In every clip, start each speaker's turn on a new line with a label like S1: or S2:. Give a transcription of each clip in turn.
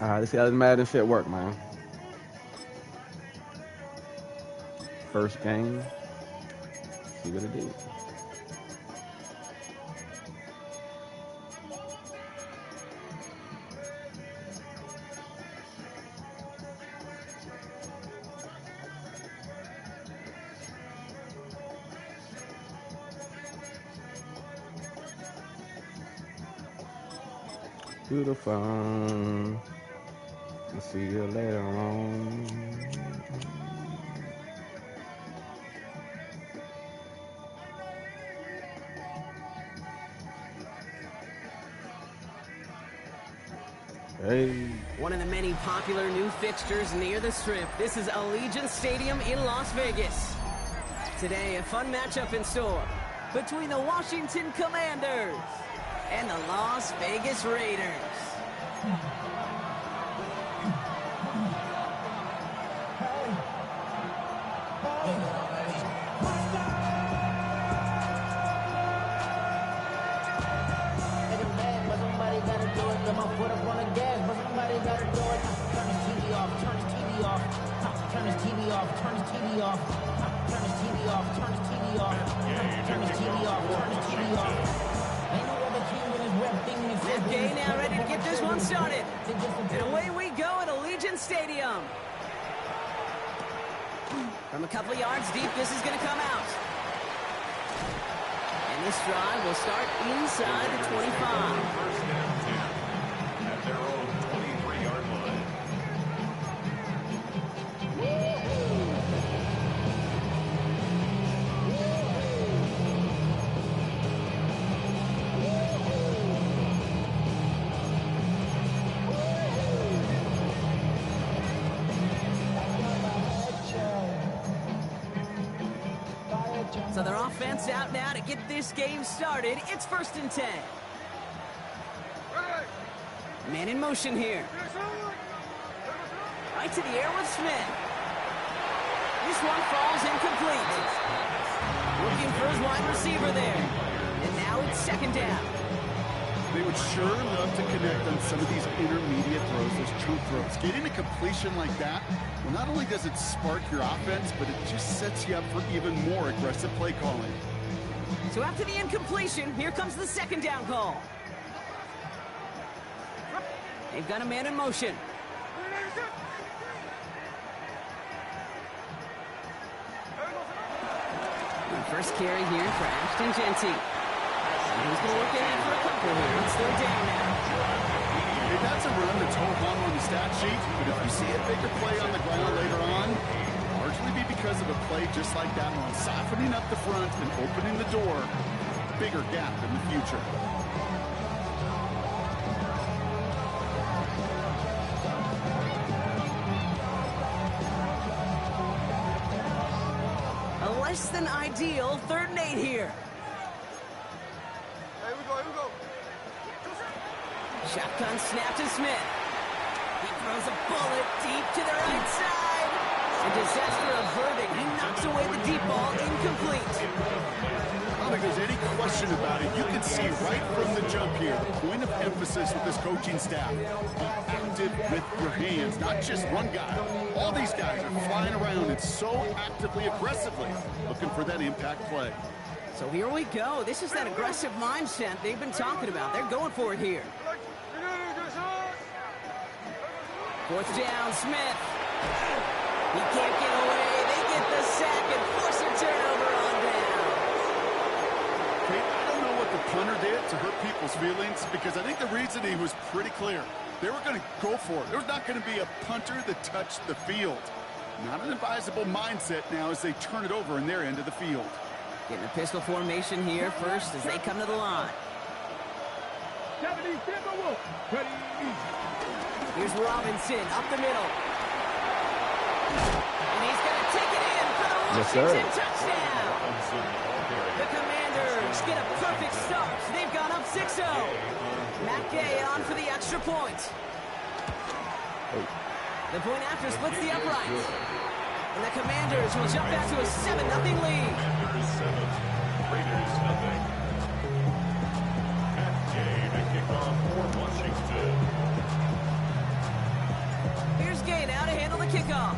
S1: Let's see how this Madden shit work, man. First game. See what it did. To the phone. I'll see you later on. Hey.
S2: One of the many popular new fixtures near the Strip. This is Allegiant Stadium in Las Vegas. Today, a fun matchup in store between the Washington Commanders and the Las Vegas Raiders. Okay, now ready to get this one started. And away we go at Allegiant Stadium. From a couple of yards deep, this is going to come out. And this drive will start inside the 25.
S3: First down 10 at their own 23-yard line.
S2: So their offense out now to get this game started. It's 1st and 10. Man in motion here. Right to the air with Smith. This one falls incomplete. Looking for his wide receiver there. And now it's 2nd down.
S4: They would sure love to connect on some of these intermediate throws, those chunk throws. Getting a completion like that, well, not only does it spark your offense, but it just sets you up for even more aggressive play calling.
S2: So after the incompletion, here comes the 2nd down call. They've got a man in motion. And first carry here for Ashton Genty. He's going to look ahead for a couple here. It's 3rd down now.
S4: Hey, that's a run that's ho-hum on the stat sheet, but if you see a bigger play on the ground later on, largely be because of a play just like that one, softening up the front and opening the door. Bigger gap in the future.
S2: A less than ideal 3rd and 8 here. Shotgun snap to Smith. He throws a bullet deep to the right side. A disaster averted. He knocks away the deep ball, incomplete.
S4: I don't think there's any question about it. You can see right from the jump here, the point of emphasis with this coaching staff. Be active with your hands, not just one guy. All these guys are flying around and so actively, aggressively looking for that impact play.
S2: So here we go. This is that aggressive mindset they've been talking about. They're going for it here. 4th down, Smith. He can't get away. They get the sack and force a turnover on down.
S4: Kate, I don't know what the punter did to hurt people's feelings, because I think the reasoning was pretty clear. They were going to go for it. There's not going to be a punter that touched the field. Not an advisable mindset now as they turn it over in their end of the field.
S2: Getting a pistol formation here first as they come to the line. Here's Robinson up the middle. And he's going to take it in for the Washington touchdown. The Commanders get a perfect start. They've gone up 6-0. Matt Gay on for the extra point. The point after splits the uprights. And the Commanders will jump back to a 7-0 lead.
S3: Commanders 7, Raiders nothing. Matt Gay to kick off for Washington.
S2: kickoff.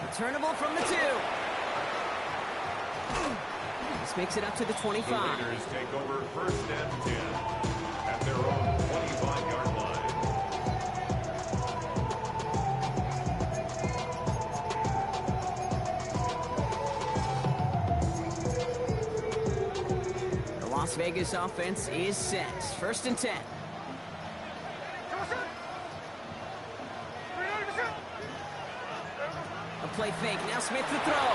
S2: Returnable from the 2. This makes it up to the 25.
S3: The Raiders take over 1st and 10 at their own 25-yard line.
S2: The Las Vegas offense is set. 1st and 10. A play fake. Now Smith to throw.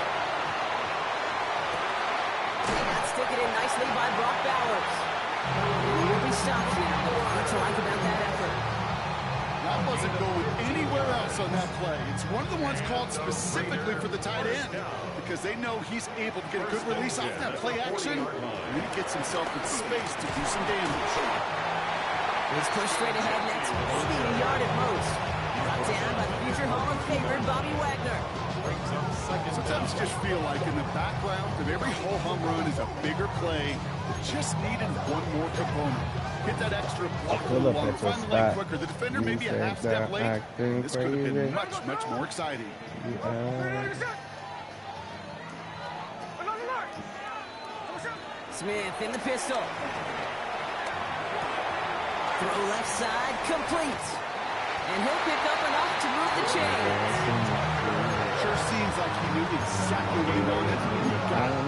S2: They got stick it in nicely by Brock Bowers. He'll be stopped here. What to like about that effort?
S4: That wasn't going anywhere else on that play. It's one of the ones called specifically for the tight end because they know he's able to get a good release off that play action, and he gets himself in space to do some damage.
S2: Let's push straight ahead next, maybe a yard at most. Brought down by the future Hall of Famer, Bobby Wagner.
S4: Sometimes just feel like in the background of every ho-hum run is a bigger play that just needed one more component. Hit that extra block a little longer, find the leg quicker. The defender may be a half step late. This could have been much, much more exciting.
S2: Smith in the pistol. Throw left side, complete. And he'll pick up enough to move the chains.
S4: Sure seems like he knew exactly what he wanted. He got it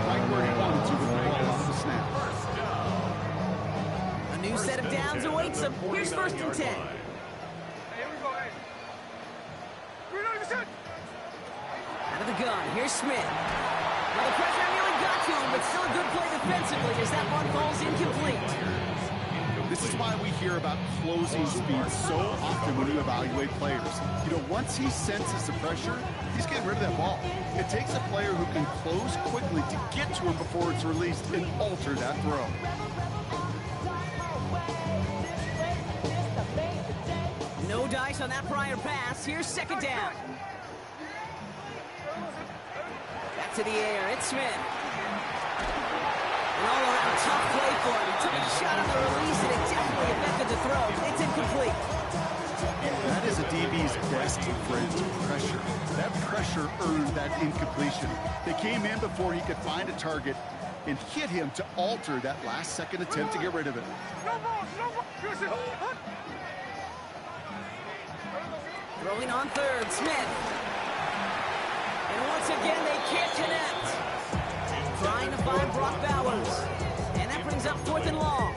S4: right where he wanted to with the ball off the snap.
S2: A new set of downs awaits him. Here's 1st and 10. Out of the gun, here's Smith. Well, the pressure nearly got to him, but still a good play defensively as that one falls incomplete.
S4: This is why we hear about closing speed so often when you evaluate players. You know, once he senses the pressure, he's getting rid of that ball. It takes a player who can close quickly to get to him before it's released and alter that throw.
S2: No dice on that prior pass. Here's 2nd down. Back to the air. It's Smith. An all-around tough play for him. He took a shot on the release, and it definitely affected the throw. It's incomplete.
S4: That is a DB's best friend, pressure. That pressure earned that incompletion. They came in before he could find a target and hit him to alter that last-second attempt to get rid of it.
S2: Throwing on 3rd, Smith. And once again, they can't connect. Trying to find Brock Bowers. And that brings up 4th and long.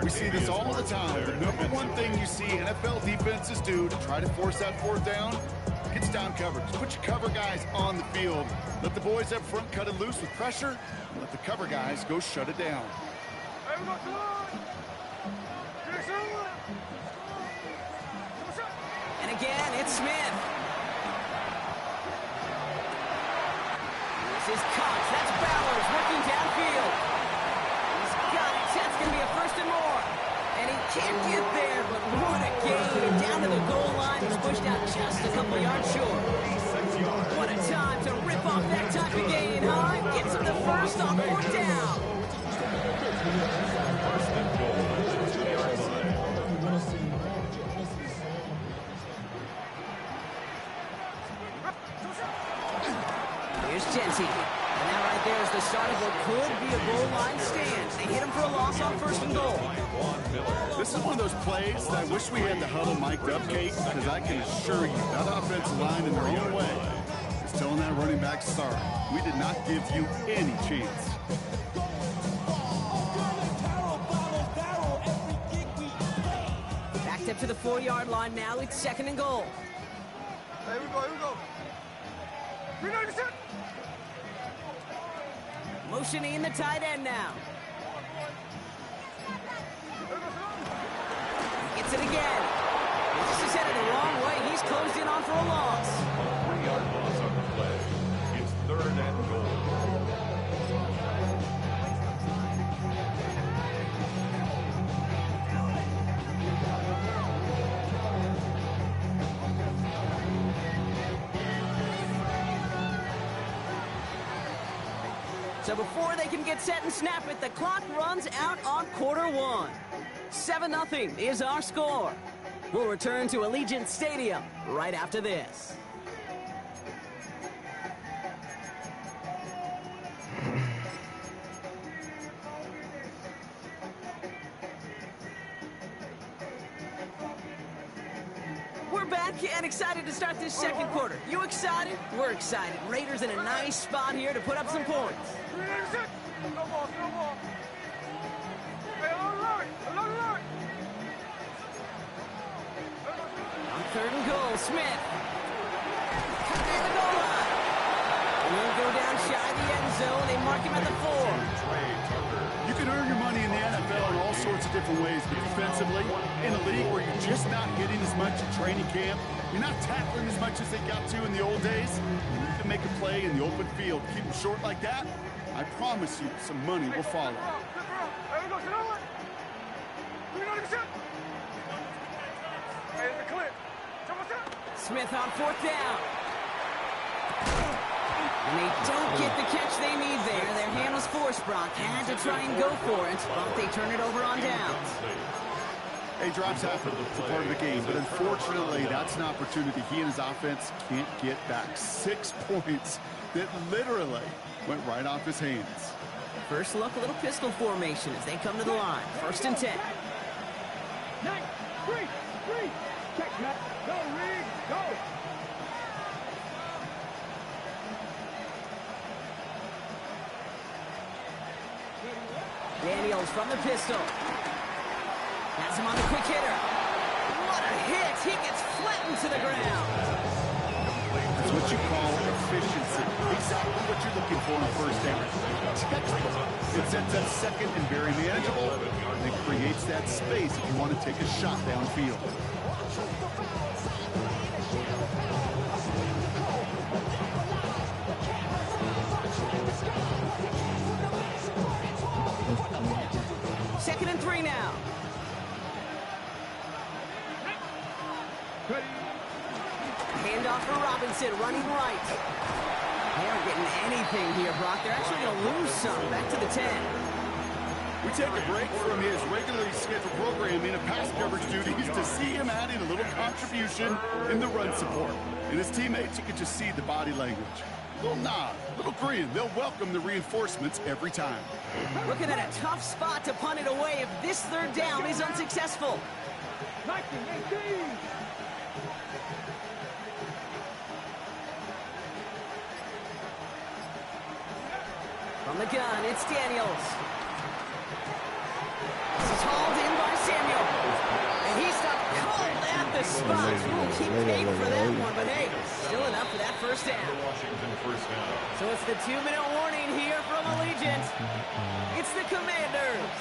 S4: We see this all the time. The number one thing you see NFL defenses do to try to force that 4th down, gets down coverage. Put your cover guys on the field. Let the boys up front cut it loose with pressure. And let the cover guys go shut it down.
S2: And again, it's Smith. This is Cox. That's Bowers working downfield. He's got it. That's going to be a 1st and more. And he can't get there, but what a gain. Down to the goal line. He's pushed out just a couple yards short. What a time to rip off that type of gain, huh? Gets him the 1st on 4th down. Here's Genty. And that right there is the start of what could be a goal line stand. They hit him for a loss on 1st and goal.
S4: This is one of those plays that I wish we had the huddle mic'd up, Kate, because I can assure you that offensive line in their own way is telling that running back, sorry, we did not give you any chance.
S2: Backed up to the 4-yard line now. It's 2nd and goal.
S5: Here we go.
S2: Motioning the tight end now. Gets it again. This is headed the wrong way. He's closed in on for a loss.
S3: 3-yard loss on the play. It's 3rd and goal.
S2: So before they can get set and snap it, the clock runs out on 1/4. 7-0 is our score. We'll return to Allegiant Stadium right after this. We're back and excited to start this second quarter. You excited? We're excited. Raiders in a nice spot here to put up some points. On 3rd and goal, Smith. Cut near the goal line. And he'll go down shy of the end zone. They mark him at the 4.
S4: You can earn your money in the NFL in all sorts of different ways, but defensively, in a league where you're just not hitting as much at training camp, you're not tackling as much as they got to in the old days, and you can make a play in the open field, keep them short like that, I promise you some money will follow.
S2: Smith on 4th down. And they don't get the catch they need there. Their hand was forced, Brock. Had to try and go for it, but they turn it over on downs.
S4: Hey, drops happen. It's a part of the game, but unfortunately, that's an opportunity he and his offense can't get back. 6 points that literally went right off his hands.
S2: First look, a little pistol formation as they come to the line. 1st and 10.
S6: 9, 3, 3. Check, Matt. Go, Reed. Go.
S2: Daniels from the pistol. Has him on the quick hitter. What a hit. He gets flattened to the ground.
S4: That's what you call efficiency. Exactly what you're looking for on 1st down. It sets up 2nd and very manageable, and it creates that space if you want to take a shot downfield.
S2: Second and 3 now. Handoff for Robinson, running right. They aren't getting anything here, Brock. They're actually going to lose some. Back to the 10.
S4: We take a break from his regularly scheduled programming of pass coverage duties to see him adding a little contribution in the run support. And his teammates, you can just see the body language. Little nod, little grin. They'll welcome the reinforcements every time.
S2: Looking at a tough spot to punt it away if this 3rd down is unsuccessful.
S6: 19, 18.
S2: From the gun, it's Daniels. This is hauled in by Samuel. And he stopped cold at the spot. Ooh, he paid for that one, but hey, still enough for that 1st down.
S3: Washington 1st down.
S2: So it's the 2-minute warning here from Allegiant. It's the Commanders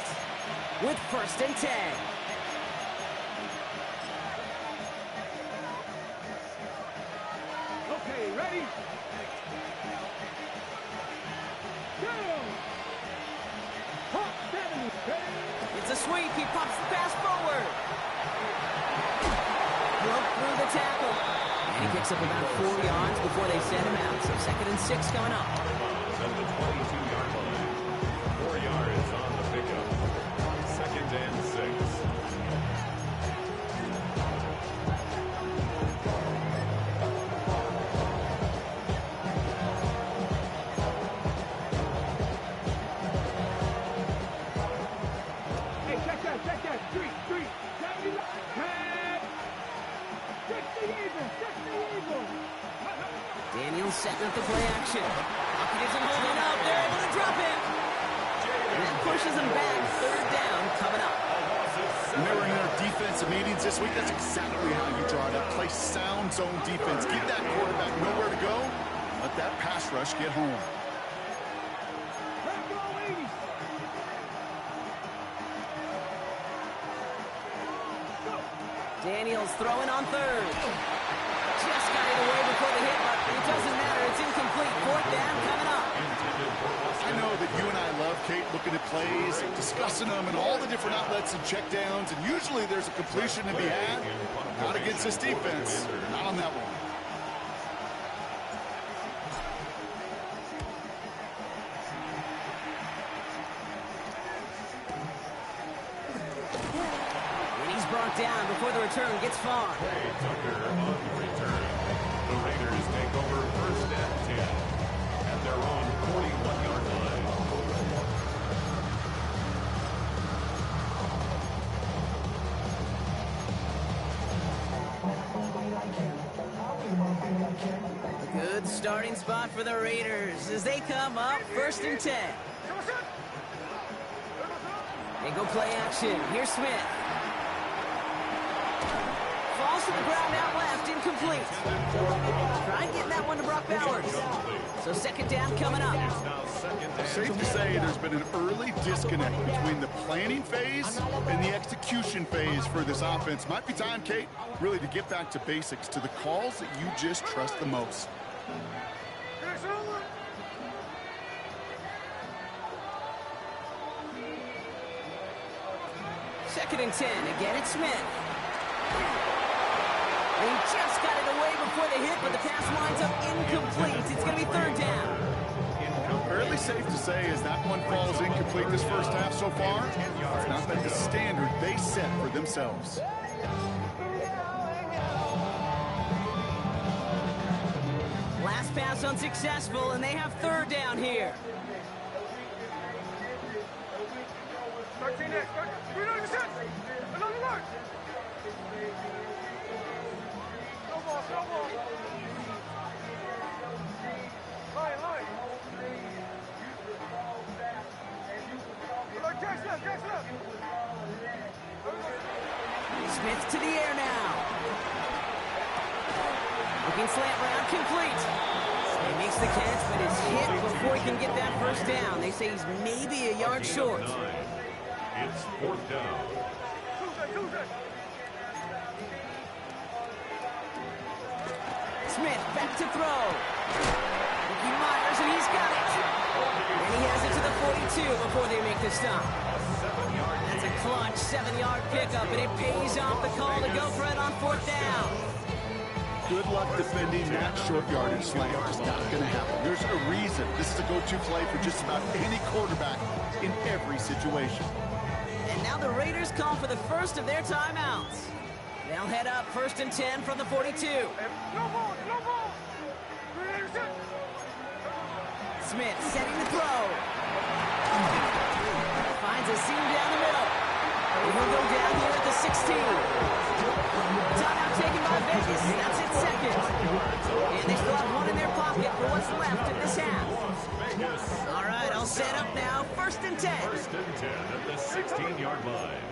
S2: with 1st and 10.
S6: Okay, ready? Go! Hot 7. Ready?
S2: It's a sweep. He pops the pass forward. Broke through the tackle. And he picks up about 4 yards before they send him out. So 2nd and 6 coming up.
S3: At the 22-yard line. 4 yards on the pickup. 2nd and 6.
S6: Hey, check that. 3, 3. 70. Head. 60 Eagles.
S2: Daniels setting up the play action. Pocket isn't holding up. They're able to drop it. And that pushes him back. 3rd down coming up.
S4: When they were in their defensive meetings this week, that's exactly how you draw it up. Play sound zone defense. Keep that quarterback nowhere to go. Let that pass rush get home.
S2: Daniels throwing on 3rd. Just got it away before the hit, but it doesn't matter. It's incomplete. 4th down coming up.
S4: I know that you and I love, Kate, looking at plays, discussing them and all the different outlets and checkdowns, and usually there's a completion to be had. Not against this defense. Not on that one.
S2: brought down before the return gets far.
S3: Hey, Tucker on the return. The Raiders take over first and 10 at their own 41-yard line.
S2: Good starting spot for the Raiders as they come up first and 10. They go play action. Here's Smith. Falls to the ground out left, incomplete. Try getting that one to Brock Bowers. So second down coming up.
S4: Safe to say there's been an early disconnect between the planning phase and the execution phase for this offense. Might be time, Kate, really to get back to basics, to the calls that you just trust the most.
S2: Second and 10. Again, it's Smith. He just got it away before the hit, but the pass winds up incomplete. It's going to be third down.
S4: Fairly safe to say as that one falls incomplete this first half so far, it's not been the standard they set for themselves.
S2: Last pass unsuccessful, and they have third down here. Smith to the air now. Looking slant route, complete. He makes the catch, but is hit before he can get that first down. They say he's maybe a yard short.
S3: It's fourth down.
S2: Smith back to throw. Ricky Myers, and he's got it. And he has it to the 42 before they make the stop. That's a clutch 7-yard pickup, and it pays off the call to go for it on fourth down.
S4: Good luck defending that short yardage slant. Just not going to happen. There's a reason this is a go-to play for just about any quarterback in every situation.
S2: And now the Raiders call for the first of their timeouts. They'll head up first and 10 from the 42. Smith setting the throw. Finds a seam down the middle. He will go down here at the 16. Timeout taken by Vegas. That's its second. And they still have one in their pocket for what's left in this half. All right, I'll set up now. First and 10.
S3: First and 10 at the 16-yard line.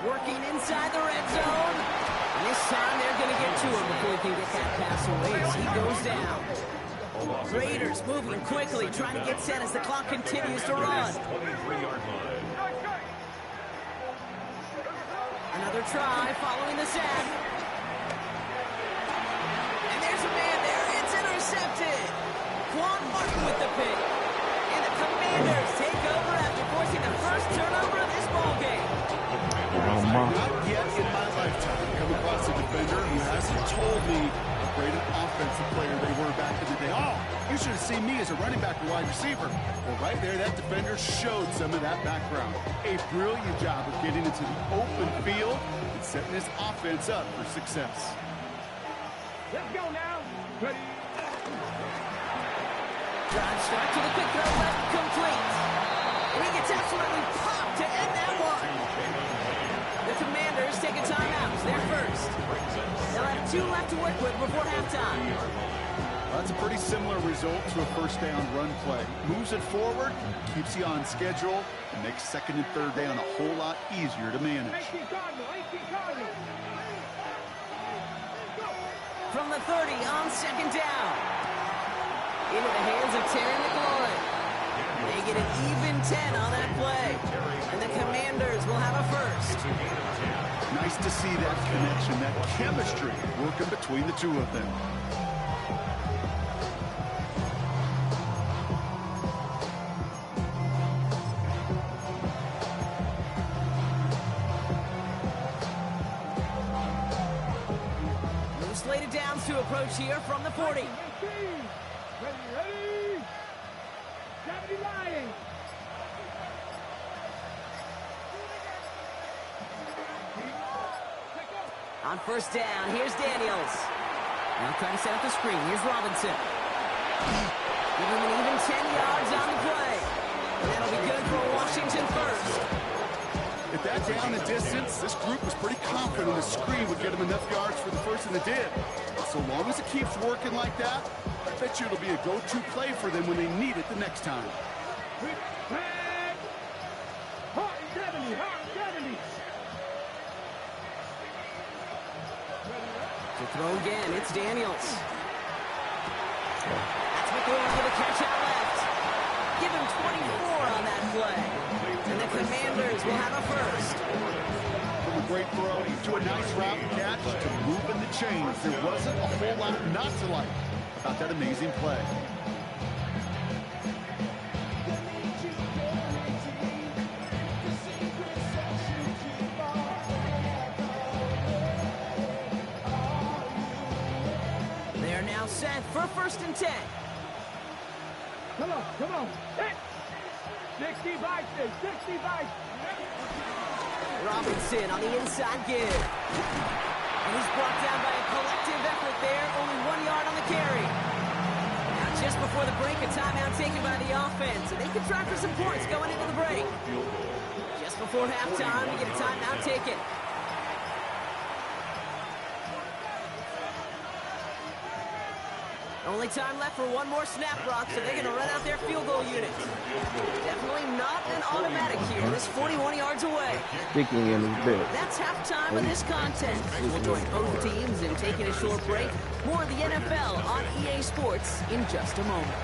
S2: Working inside the red zone. This time they're going to get to him before he can get that pass away as he goes down. Raiders moving quickly, trying to get set as the clock continues to run.
S3: 23-yard line.
S2: Another try following the sack. And there's a man there. It's intercepted. Quan Martin with the pick. And the Commanders take over after forcing the first turnover of this ballgame.
S4: Not yet in my lifetime come across a defender who hasn't told me how great an offensive player they were back in the day. Oh, you should have seen me as a running back or wide receiver. Well, right there, that defender showed some of that background. A brilliant job of getting into the open field and setting this offense up for success.
S6: Let's go now. Ready?
S2: Drive start to the quick throw left, complete. And he gets absolutely popped to end that one. The Commanders take a timeout. They're first. They'll have 2 left to work with before halftime.
S4: That's a pretty similar result to a first down run play. Moves it forward, keeps you on schedule, and makes second and third down a whole lot easier to manage.
S6: 18 Cardinal.
S2: From the 30 on second down. Into the hands of Terry McLaurin. They get an even 10 on that play. And the Commanders will have a first.
S4: Nice to see that connection, that chemistry working between the two of them.
S2: completed downs to approach here from the 40.
S6: Ready, ready. 70 Lions.
S2: On first down, here's Daniels. Now trying to set up the screen. Here's Robinson. Give him an even 10 yards on the play. And that'll be good for Washington first.
S4: At that down and distance, this group was pretty confident the screen would get them enough yards for the first, and it did. So long as it keeps working like that, I bet you it'll be a go-to play for them when they need it the next time.
S6: Hard 70, hard 70.
S2: To throw again, it's Daniels. That's McLaurin with a catch out left. Give him 24 on that play. And the Commanders will have a first.
S4: From a great throw to a nice route and catch to moving the chains, there wasn't a whole lot not to like about that amazing play.
S2: They're now set for first and 10.
S6: Come on, come on. 65, 65.
S2: Robinson on the inside give. And he's brought down by a collective effort there. Only 1 yard on the carry. Now just before the break, a timeout taken by the offense. And they can try for some points going into the break. Just before halftime, we get a timeout taken. Only time left for one more snap, Brock, so they're going to run out their field goal unit. Definitely not an automatic here. This 41 yards away.
S1: Sticking in his bed.
S2: That's halftime of this contest. We'll join both teams in taking a short break. More of the NFL on EA Sports in just a moment.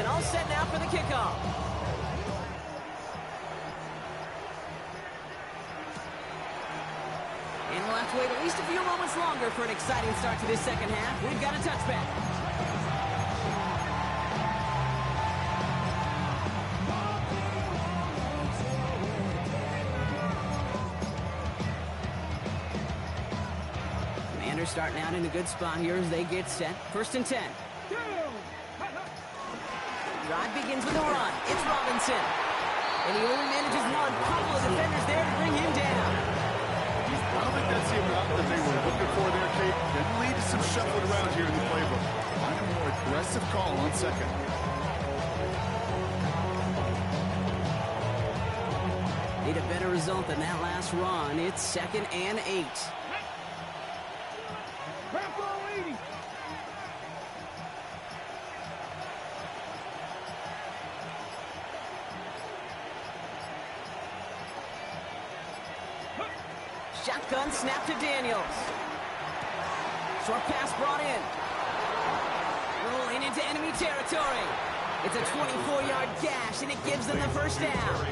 S2: All set now for the kickoff. And we'll have to wait at least a few moments longer for an exciting start to this second half. We've got a touchback. Commanders starting out in a good spot here as they get set. First and 10. Drive begins with a run. It's Robinson. And he only manages one. Couple of defenders there to bring him down.
S4: I don't think that's the amount that they were looking for there, Kate. Didn't lead to some shuffling around here in the playbook. Find a more aggressive call on second.
S2: Need a better result than that last run. It's 2nd and 8.
S6: Bravo 80.
S2: Shotgun snap to Daniels. Short pass brought in. Rolling into enemy territory. It's a 24-yard gash, and it gives them the first down.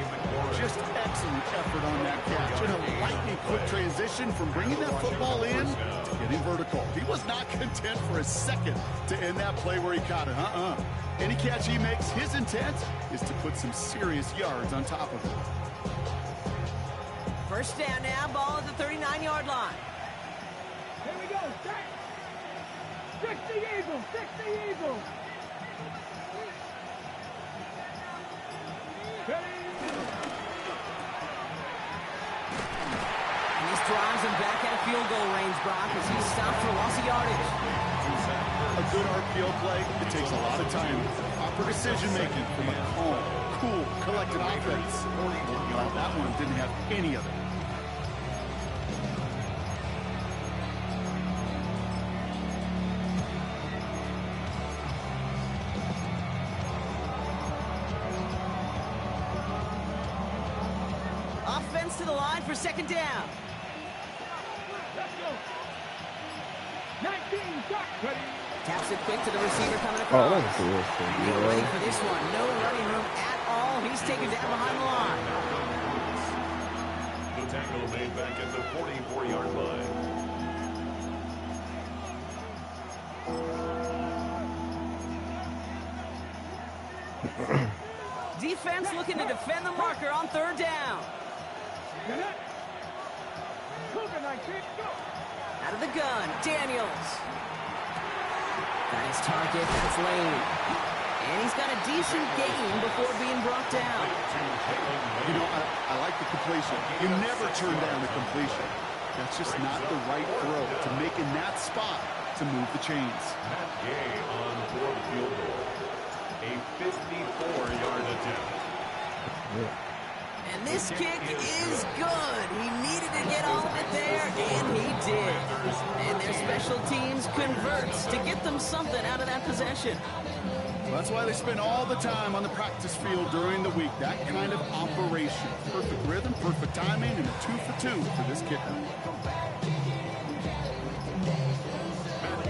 S4: Just excellent effort on that catch. And a lightning quick transition from bringing that football in to getting vertical. He was not content for a second to end that play where he caught it. Any catch he makes, his intent is to put some serious yards on top of it.
S2: First down now, ball at the 39-yard line.
S6: Here we go. 60 Eagles, 60 Eagles.
S2: And this drives him back at field goal range, Brock, as he's stopped for loss of yardage.
S4: A good RPO play, it takes a lot of time. Proper decision-making from a calm, cool, collected offense. Well, that one didn't have any of it.
S2: Offense to the line for second down.
S6: Let's go. 19, duck. Ready.
S2: Taps it quick to the receiver coming
S1: Oh,
S2: across.
S1: that's cool.
S2: Get ready for this one. No running room at all. He's taken down behind the line.
S3: The tackle made back at the 44-yard line.
S2: defense looking to defend the marker on third down. Out of the gun, Daniels. Got his target, that's Lane. And he's got a decent gain before being brought down.
S4: You know, I like the completion. You never turn down the completion. That's just not the right throw to make in that spot to move the chains.
S3: Matt Gay on for the field goal. A 54-yard attempt.
S2: And this kick is good. He needed to get all of it there, and he did. And their special teams converts to get them something out of that possession.
S4: Well, that's why they spend all the time on the practice field during the week. That kind of operation. Perfect rhythm, perfect timing, and a 2-for-2 for this kicker.
S3: Matt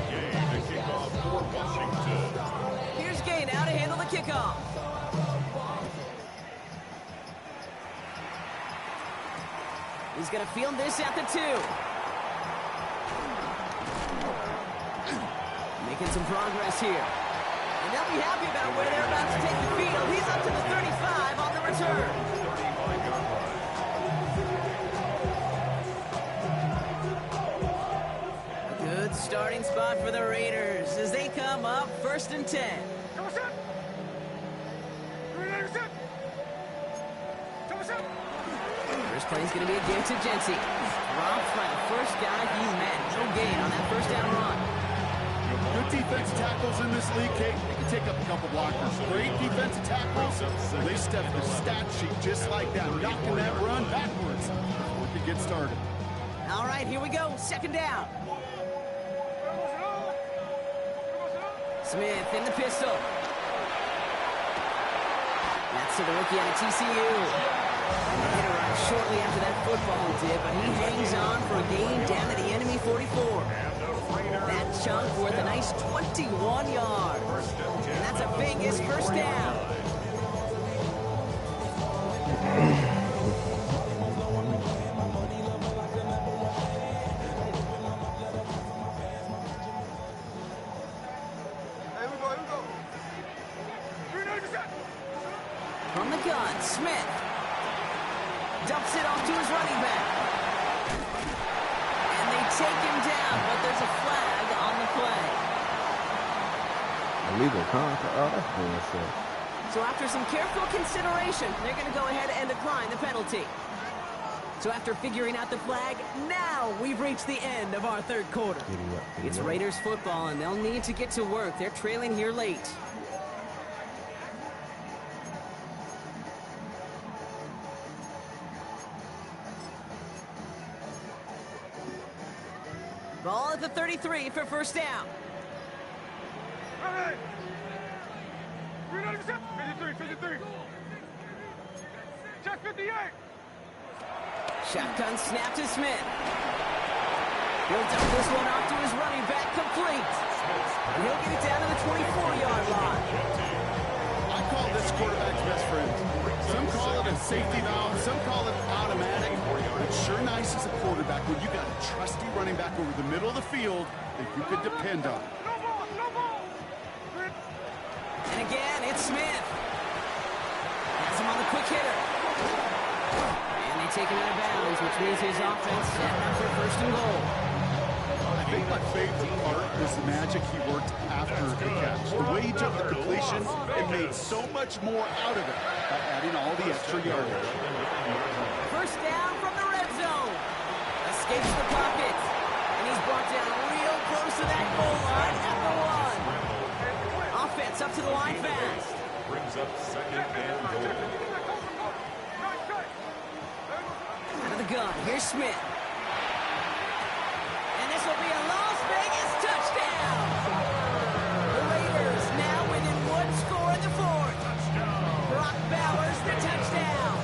S3: Gay, the kickoff for Washington.
S2: Here's Gay now to handle the kickoff. He's going to field this at the 2. Making some progress here. And they'll be happy about where they're about to take the field. He's up to the 35 on the return.
S3: 35-yard line.
S2: A good starting spot for the Raiders as they come up 1st and 10. First play is going to be a give to Jency. Dropped by the first guy he met. No gain on that first down run.
S4: Good defensive tackles in this league, Kate. They can take up a couple blockers. Great defensive tackles, so they step the stat sheet just like that, knocking that run backwards before it could get started.
S2: All right, here we go. 2nd down. Smith in the pistol. That's to the rookie out of TCU. And they hit it right shortly after that football did, but he hangs on for a gain down to the enemy 44. That chunk worth a nice 21 yards. And that's a Vegas first down. From the gun, Smith dumps it off to his running back. And they take him down, but there's a flag on the play.
S1: Illegal contact. Oh, that's bullshit.
S2: So after some careful consideration, they're going to go ahead and decline the penalty. So after figuring out the flag, now we've reached the end of our 3rd quarter. It's Raiders football, and they'll need to get to work. They're trailing here late. Ball at the 33 for first down.
S6: 53. Check 58.
S2: Shotgun snap to Smith. He'll dump this one off to his running back, complete. And he'll get it down to the 24-yard line.
S4: I call this quarterback's best friend. Some call it a safety valve, some call it automatic. But sure nice as a quarterback when you got a trusty running back over the middle of the field that you could depend on.
S2: And again, it's Smith. Has him on the quick hitter. And they take him out of bounds, which means his offense set up for 1st and goal.
S4: I think my favorite part was the magic he worked after the catch. The way he took the completion and made so much more out of it by adding all the extra yardage.
S2: First down from the red zone. Escapes the pocket. And he's brought down real close to that goal line at the 1. Offense up to the line fast.
S3: Brings up 2nd and goal.
S2: Out of the gun, here's Smith. And this will be a Las Vegas touchdown. The Raiders now within 1 score in the 4th. Brock Bowers, the touchdown.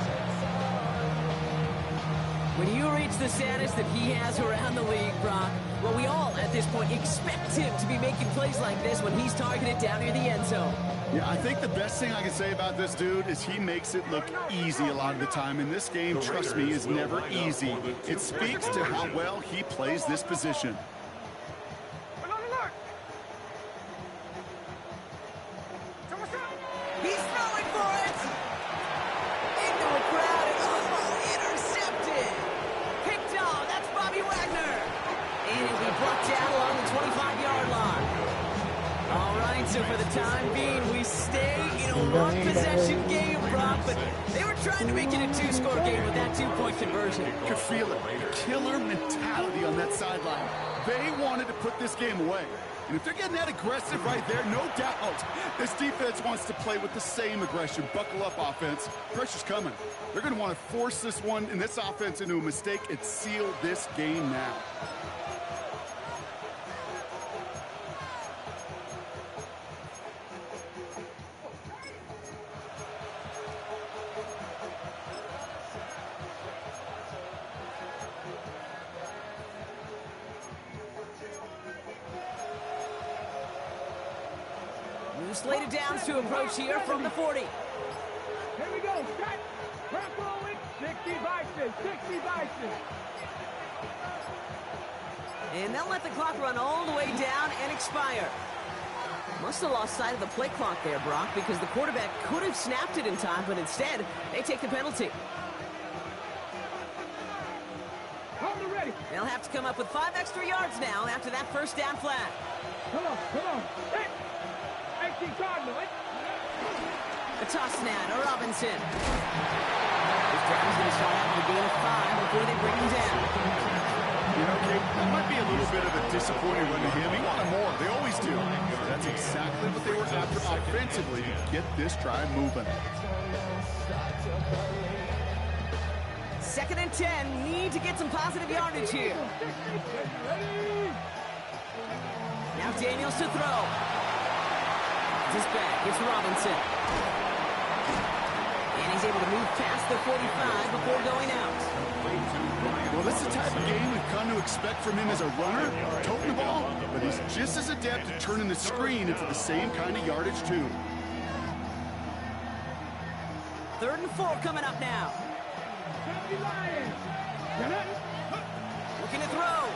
S2: When you reach the status that he has around the league, Brock, well, we all at this point expect him to be making plays like this when he's targeted down near the end zone.
S4: Yeah, I think the best thing I can say about this dude is he makes it look easy a lot of the time. And this game, trust me, is never easy. It speaks to how well he plays this position.
S2: He's throwing for it. 25-yard line. All right, so for the time being, we stay in a one-possession game, Brock, but they were trying to make it a two-score game with that two-point conversion.
S4: You could feel it. Killer mentality on that sideline. They wanted to put this game away. And if they're getting that aggressive right there, no doubt, this defense wants to play with the same aggression. Buckle up, offense. Pressure's coming. They're going to want to force this one and this offense into a mistake and seal this game now.
S2: Slated downs to approach here from the 40.
S6: Here we go. Set. Purple it. 60 Bison. 60 Bison.
S2: And they'll let the clock run all the way down and expire. Must have lost sight of the play clock there, Brock, because the quarterback could have snapped it in time, but instead, they take the penalty.
S6: Hold it ready.
S2: They'll have to come up with 5 extra yards now after that first down flat.
S6: Come on. Come on. Set. 18 Cardinal.
S2: A toss now to Robinson. This drive's going to start out with a gain of 5 before they bring him down.
S4: You know, Kate, that might be a little bit of a disappointing run to him. He wanted more. They always do. That's exactly what they were after offensively to get this drive moving.
S2: 2nd and 10. Need to get some positive yardage here. Now Daniels to throw. This back, it's Robinson. And he's able to move past the 45 before going out.
S4: Well, this is the type of game we've come to expect from him as a runner, toting the ball, but he's just as adept at turning the screen into the same kind of yardage, too.
S2: 3rd and 4 coming up now. Looking to throw.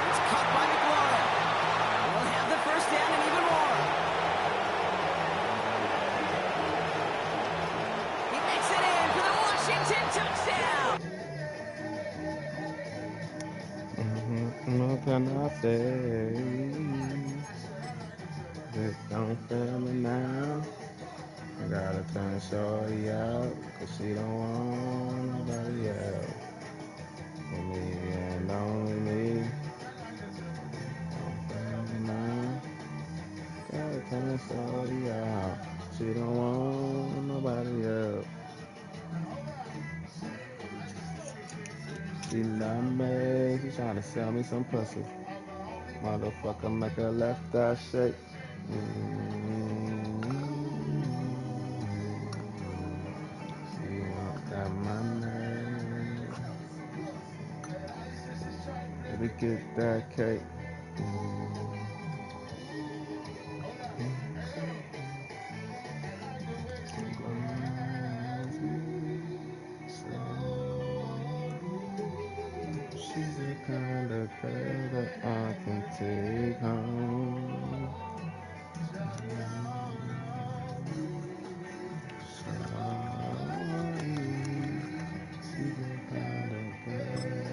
S2: It's caught by McLaurin. We'll have the first down and even more. He makes it in for the Washington touchdown.
S1: What can I say? Just don't feel me now. I gotta turn shorty out, cause she don't want nobody else. For me and only me. Don't feel me now. Gotta turn shorty out. She don't want nobody else. She love me, she tryna sell me some pussy. Motherfucker make her left eye shake. She want that money. Baby, get that cake. She's the kind of girl that I can take home. She's the kind of girl.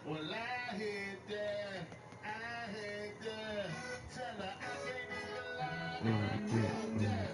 S7: Well, I hit that, I hit that. Tell her I can't even lie. I hit that.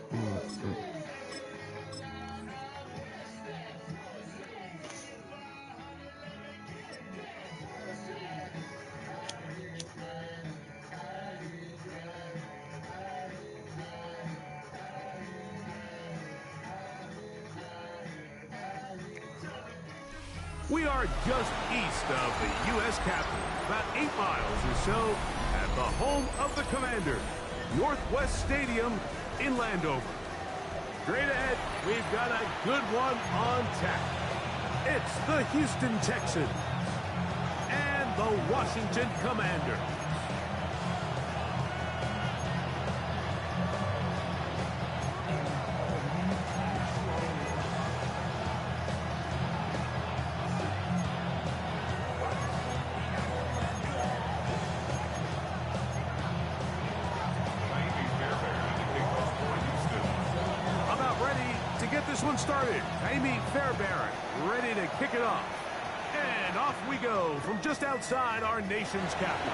S3: We are just east of the U.S. capital, about 8 miles or so, at the home of the Commanders, Northwest Stadium in Landover. Straight ahead, we've got a good one on tap. It's the Houston Texans and the Washington Commanders. This one started. Amy Fairbairn ready to kick it off. And off we go from just outside our nation's capital.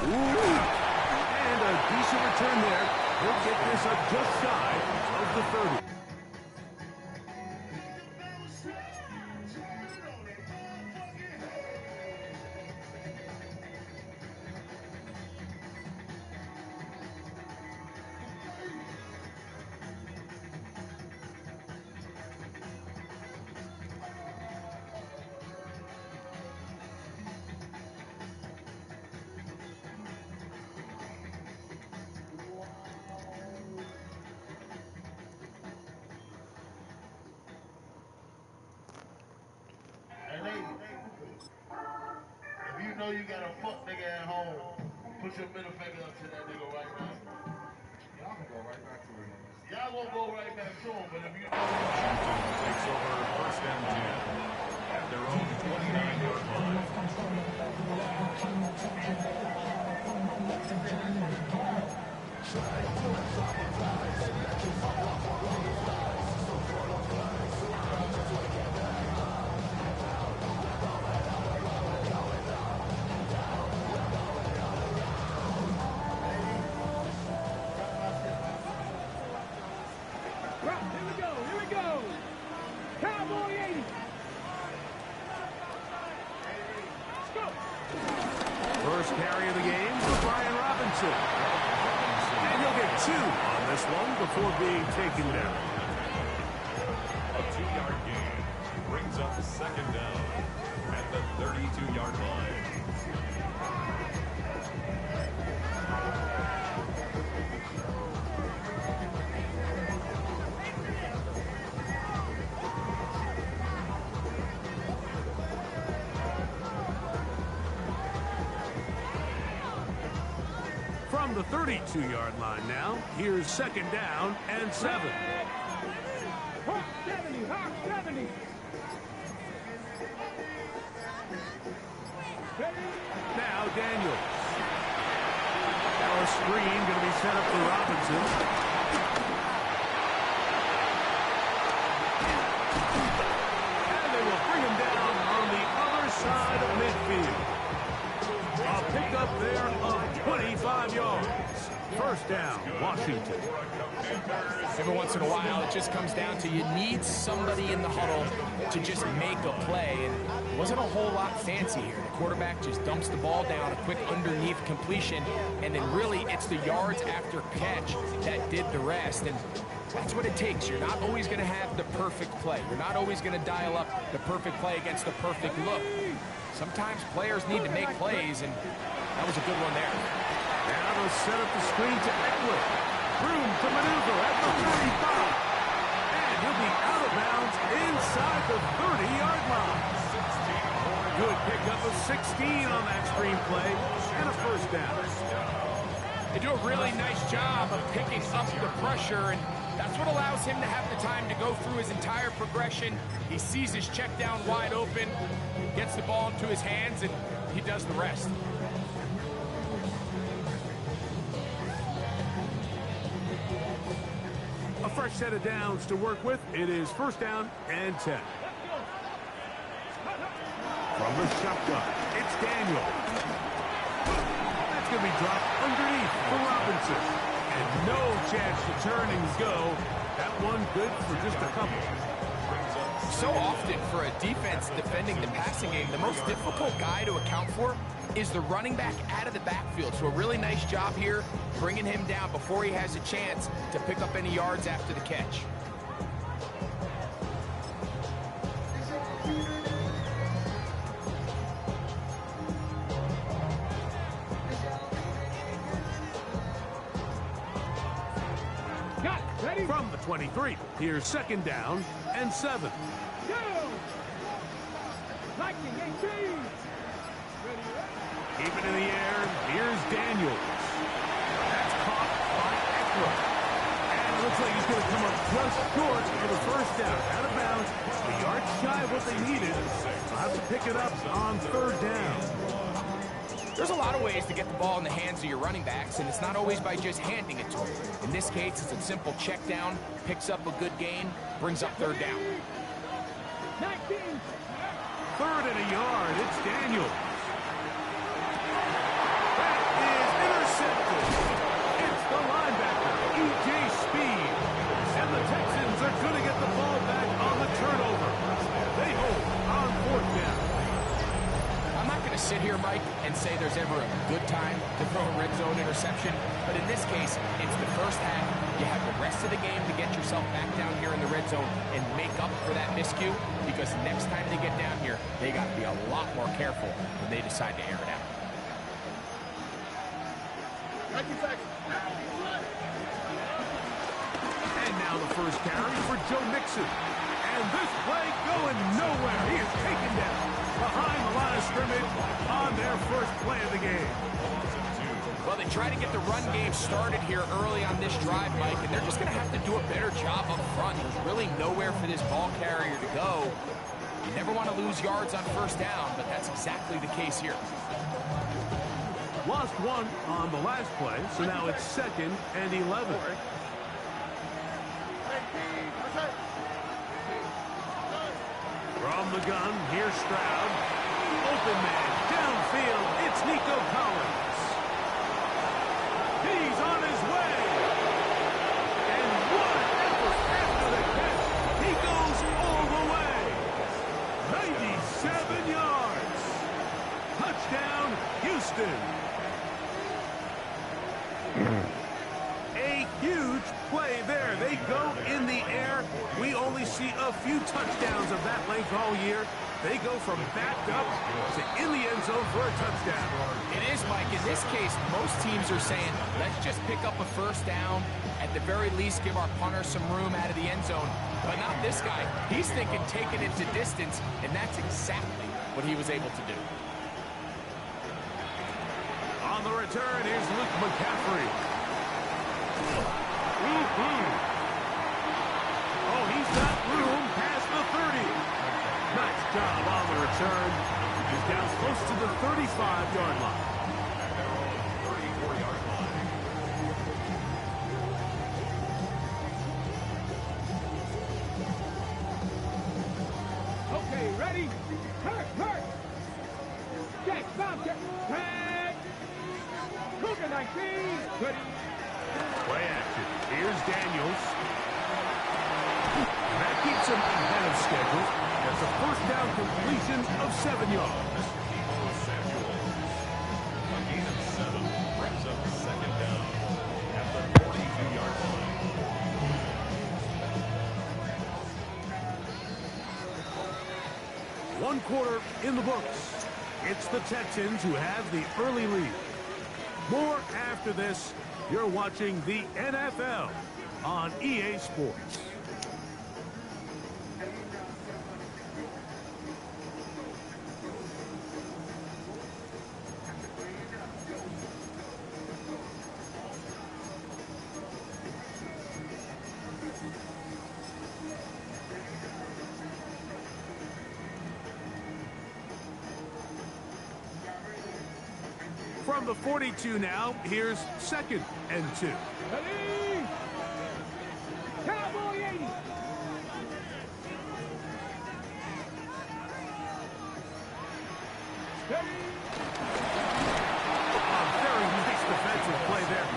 S3: Ooh. And a decent return there. He'll get this up just shy of the 30.
S7: If you know you got a fuck nigga at home, put your middle finger up to that nigga right now. Y'all gonna go right back to him. Y'all gonna go right back to him, but if you know
S3: Washington takes over first and 10 at their own 29-yard line.
S6: Here we go. Cowboy 80. Let's go.
S3: First carry of the game for Brian Robinson. And he'll get 2 on this one before being taken down.
S8: A 2-yard gain brings up second down at the 32-yard line.
S3: From the 32-yard line now, here's second down and 7.
S6: Hawk 70, Hawk 70.
S3: Now Daniels. Now a screen going to be set up for Robinson. And they will bring him down on the other side of midfield. A pickup there of 25 yards. First down, Washington.
S9: Every once in a while, it just comes down to you need somebody in the huddle to just make a play. And it wasn't a whole lot fancy here. The quarterback just dumps the ball down, a quick underneath completion, and then really it's the yards after catch that did the rest. And that's what it takes. You're not always going to have the perfect play. You're not always going to dial up the perfect play against the perfect look. Sometimes players need to make plays, and that was a good one there.
S3: Now they'll set up the screen to Eckler. Room to maneuver at the 35. And he'll be out of bounds inside the 30-yard line. Good pickup of 16 on that screen play and a first down.
S9: They do a really nice job of picking up the pressure, and that's what allows him to have the time to go through his entire progression. He sees his check down wide open, gets the ball into his hands, and he does the rest.
S3: A fresh set of downs to work with. It is first down and 10. From the shotgun, it's Daniel. That's going to be dropped underneath for Robinson. And no chance to turn and go. That one good for just a couple.
S9: So often for a defense defending the passing game, the most difficult guy to account for is the running back out of the backfield. So a really nice job here, bringing him down before he has a chance to pick up any yards after the catch.
S3: From the 23, here's 2nd down and 7.
S6: Go! Lightning 18.
S3: Keep it in the air. Here's Daniels. That's caught by Eckler. And it looks like he's going to come up just short of the 1st down. Out of bounds. A yard shy of what they needed. They'll have to pick it up on 3rd down.
S9: There's a lot of ways to get the ball in the hands of your running backs, and it's not always by just handing it to them. In this case, it's a simple check down, picks up a good gain, brings up 3rd down.
S6: 19.
S3: 3rd and a yard. It's Daniels. That is intercepted. It's the linebacker, E.J. Speed. And the Texans are going to get the ball back on the turnover. They hold on 4th down.
S9: I'm not going to sit here, Mike, and say there's ever a good time to throw a red zone interception, but in this case, it's the 1st half. You have the rest of the game to get yourself back down here in the red zone and make up for that miscue, because next time they get down here, they got to be a lot more careful when they decide to air it out.
S3: And now the 1st carry for Joe Mixon. And this play going nowhere. He is taken down behind the line of scrimmage on their 1st play of the game.
S9: Well, they try to get the run game started here early on this drive, Mike, and they're just going to have to do a better job up front. There's really nowhere for this ball carrier to go. You never want to lose yards on 1st down, but that's exactly the case here.
S3: Lost 1 on the last play, so now it's 2nd and 11. From the gun, here's Stroud. Open man, downfield, it's Nico Collins. He's on his way. And what an effort after the catch. He goes all the way. 97 yards. Touchdown, Houston. A huge play there. They go in the air. We only see a few touchdowns of that length all year. They go from backed up to in the end zone for a touchdown.
S9: It is, Mike. In this case, most teams are saying, let's just pick up a 1st down. At the very least, give our punter some room out of the end zone. But not this guy. He's thinking taking it to distance, and that's exactly what he was able to do.
S3: On the return, here's Luke McCaffrey. Oh, he's got room past the 30. Nice job on the return. He's down close to the 35-yard line.
S8: 34-yard line.
S6: Okay, ready? Hurt. Check, bomb check. Tag. Cougar 19. Ready.
S3: Play action. Here's Daniels. That keeps him ahead of schedule. That's a 1st down completion of 7 yards.
S8: A gain of 7 brings up 2nd down at the 42-yard line.
S3: One quarter in the books. It's the Texans who have the early lead. More after this. You're watching the NFL on EA Sports. From the 42 now, here's 2nd and 2.
S6: Ready. Cowboy 80.
S3: Very nice defensive play there.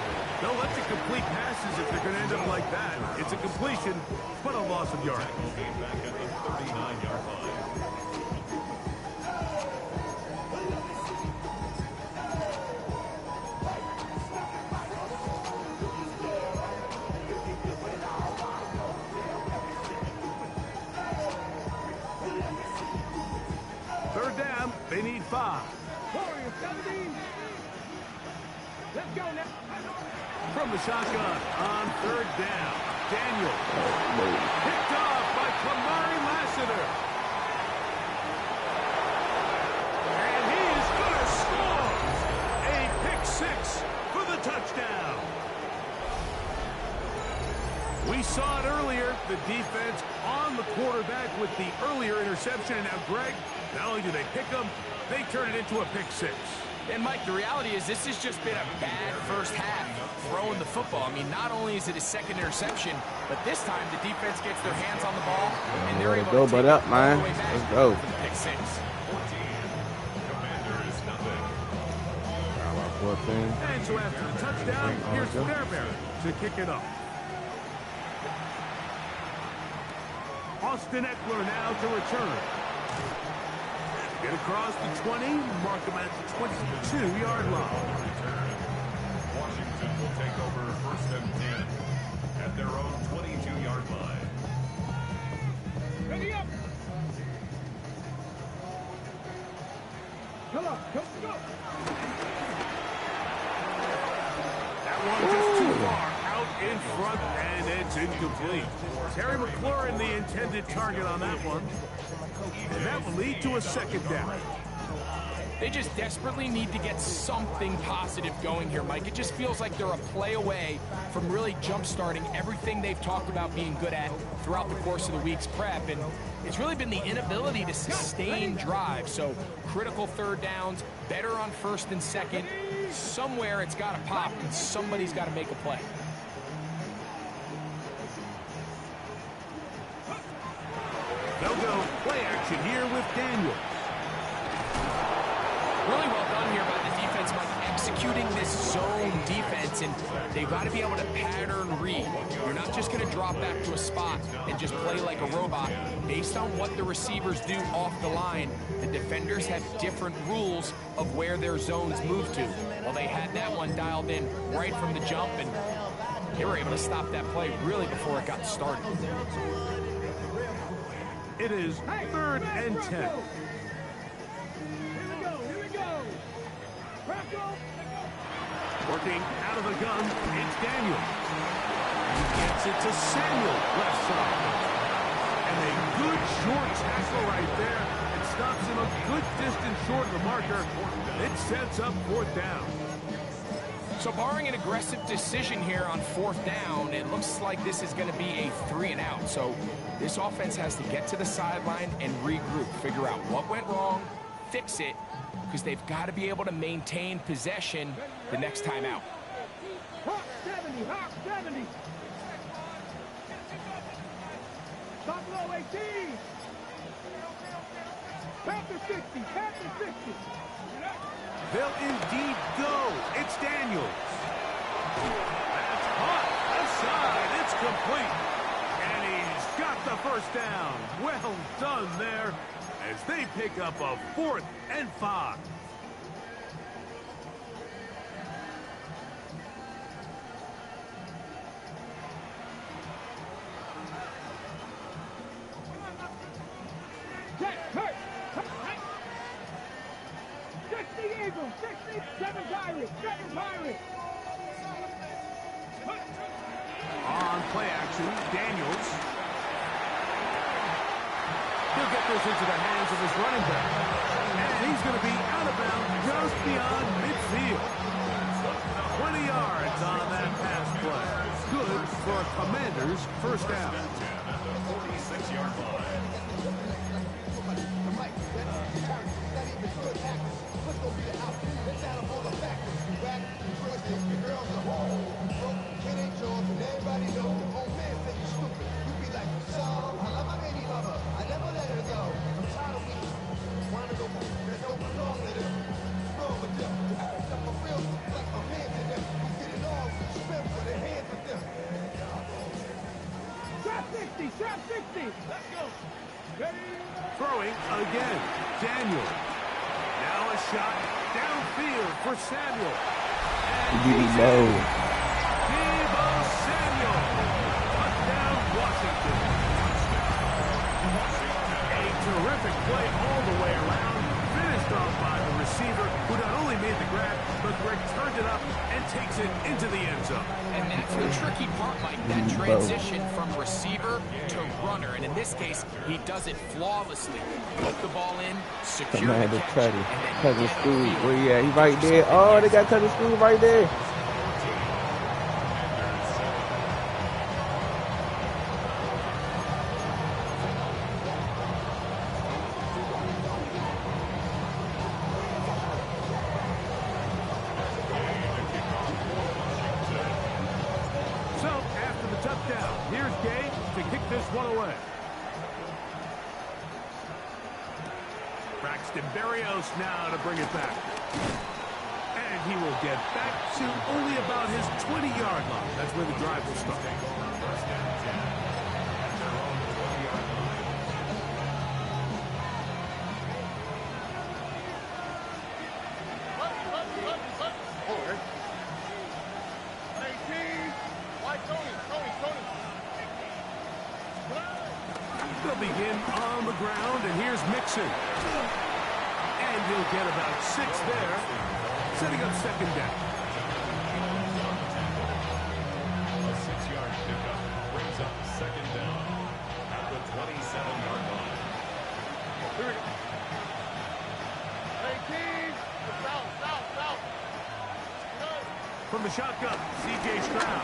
S3: They'll let you complete passes if they're going to end up like that. It's a completion, but a loss of yardage.
S8: Back at the 39-yard line.
S3: Third down, they need 5.
S6: Warriors 17. Let's go now.
S3: From the shotgun on third down, Daniel. Picked off by Kamari Lassiter. And he is going to score a pick 6 for the touchdown. We saw it earlier, the defense on the quarterback with the earlier interception. And now, Greg, not only do they pick him, they turn it into a pick 6.
S9: And, Mike, the reality is this has just been a bad first half throwing the football. I mean, not only is it his second interception, but this time the defense gets their hands on the ball, and they're able to take it all the way back.
S1: Let's go.
S9: For the pick 6.
S1: 14.
S3: And so after the touchdown, here's Fairbairn to kick it up. Austin Eckler now to return. Get across the 20, mark him at the 22-yard line.
S8: Washington will take over first and 10 at their own 22-yard line.
S6: Ready up. Come on, go.
S3: That one just too far out in front, and it's incomplete. Terry McLaurin, the intended target on that one. And that will lead to a second down.
S9: They just desperately need to get something positive going here, Mike. It just feels like they're a play away from really jump-starting everything they've talked about being good at throughout the course of the week's prep. And it's really been the inability to sustain drives. So critical third downs, better on first and second. Somewhere it's got to pop, and somebody's got to make a play.
S3: They'll go play action here with Daniel.
S9: Really well done here by the defense, Mike, executing this zone defense, and they've got to be able to pattern read. You're not just going to drop back to a spot and just play like a robot. Based on what the receivers do off the line, the defenders have different rules of where their zones move to. Well, they had that one dialed in right from the jump, and they were able to stop that play really before it got started.
S3: It is 3rd and 10.
S6: Here we go.
S3: Working out of the gun, it's Daniel. He gets it to Samuel, left side. And a good short tackle right there. It stops him a good distance short of the marker. It sets up 4th down.
S9: So barring an aggressive decision here on 4th down, it looks like this is going to be a 3 and out. So this offense has to get to the sideline and regroup, figure out what went wrong, fix it, because they've got to be able to maintain possession the next time out.
S6: Hawk 70. Top low 18. Panther 60.
S3: They'll indeed go. It's Daniels. That's hot. Aside. It's complete. And he's got the first down. Well done there as they pick up a 4th and 5. On play action, Daniels. He'll get this into the hands of his running back. And he's going to be out of bounds just beyond midfield. 20 yards on that pass play. Good for a Commanders first down.
S8: At the 46-yard line.
S6: Trap 60. Let's go. Ready?
S3: Throwing again. Daniel. Now a shot downfield for Samuel. And he's
S1: low.
S3: Deebo Samuel. Touchdown, Washington. A terrific play all the way around. Finished off by the receiver, who not only made the grab, but returned it up and takes it into the end zone.
S9: And that's the tricky part, Mike, that transition from receiver to runner. And in this case, he does it flawlessly. Put the ball in, secure the catch, and then
S1: Cousin School. Where he at? He right there. Oh, they got Cousin School right there.
S3: Now to bring it back. And he will get back to only about his 20-yard line. That's where the drive will start. They'll begin on the ground, and here's Mixon. And he'll get about 6 there, setting up second down.
S8: A 6-yard pickup brings up second down at the 27-yard line.
S5: Here we go. Hey, Keys! South.
S3: From the shotgun, C.J. Stroud.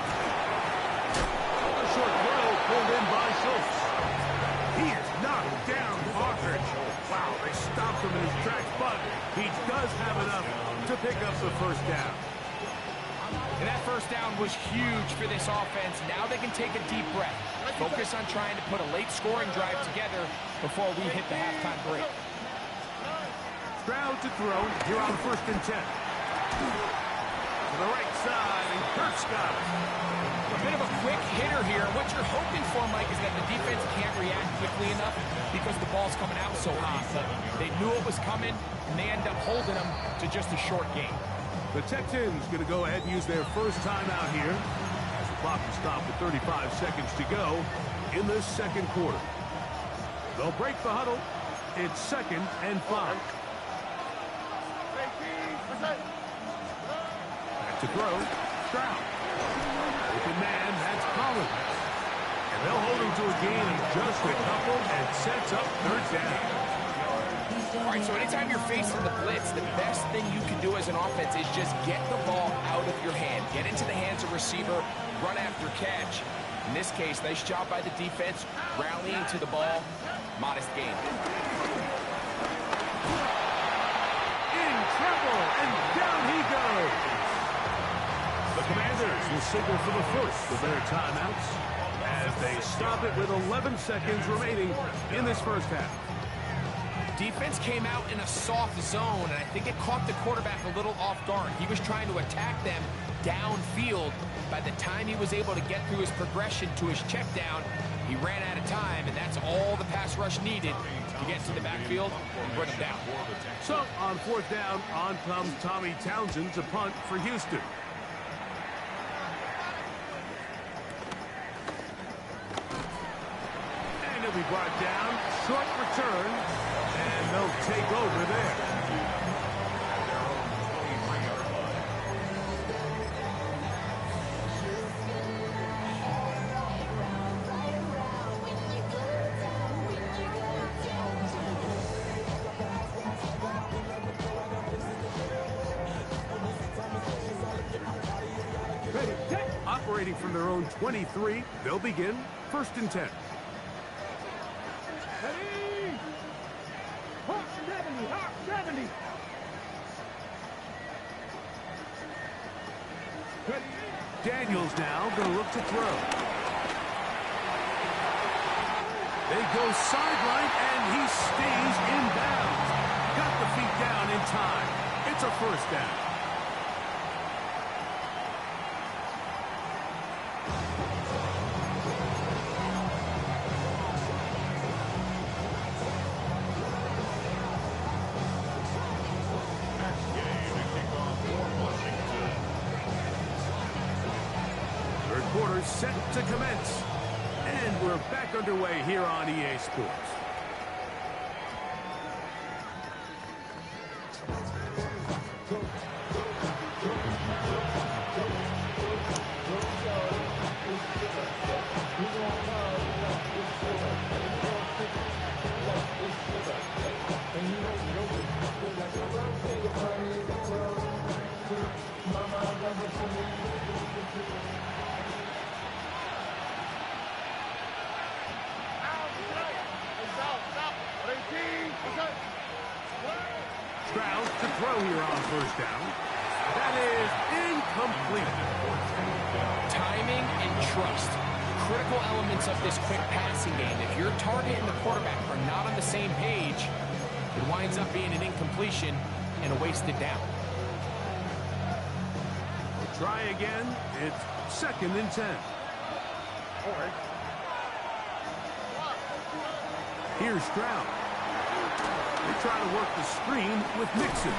S3: A short throw pulled in by Schultz. He is knocked down, Partridge. Wow, they stopped him in his tracks, but he does have enough to pick up the first down.
S9: And that first down was huge for this offense. Now they can take a deep breath. Focus on trying to put a late scoring drive together before we hit the halftime break.
S3: Stroud to throw here on 1st and 10. To the right side, and Kurt's got it.
S9: A bit of a quick hitter here. What you're hoping for, Mike, is that the defense can't react quickly enough because the ball's coming out so hot. But they knew it was coming, and they end up holding them to just a short game.
S3: The Texans going to go ahead and use their first timeout here as the clock is stopped with 35 seconds to go in the second quarter. They'll break the huddle. It's 2nd and 5. Back to throw. Stroud. Open man, that's Collins. And they'll hold him to a gain of just a couple and sets up 3rd down.
S9: All right, so anytime you're facing the blitz, the best thing you can do as an offense is just get the ball out of your hand. Get into the hands of receiver, run after catch. In this case, nice job by the defense, rallying to the ball. Modest gain.
S3: In trouble, and down he goes. The Commanders will signal for the first of their timeouts as they stop it with 11 seconds remaining in this first half.
S9: Defense came out in a soft zone, and I think it caught the quarterback a little off guard. He was trying to attack them downfield. By the time he was able to get through his progression to his check down, he ran out of time, and that's all the pass rush needed to get to the backfield and bring him down.
S3: So, on 4th down, on comes Tommy Townsend to punt for Houston. And he'll be brought down. Short return. And they'll take over there. Operating from their own 23, they'll begin 1st and 10.
S6: Ready? Hawk 70, Hawk 70. Ready?
S3: Daniels now going to look to throw. They go sideline, and he stays in bounds. Got the feet down in time. It's a 1st down. quarter set to commence. And we're back underway here on EA Sports. Stroud to throw here on first down. That is incomplete.
S9: Timing and trust. Critical elements of this quick passing game. If your target and the quarterback are not on the same page, it winds up being an incompletion and a wasted down.
S3: We'll try again. It's 2nd and 10. Here's Stroud. They try to work the screen with Mixon.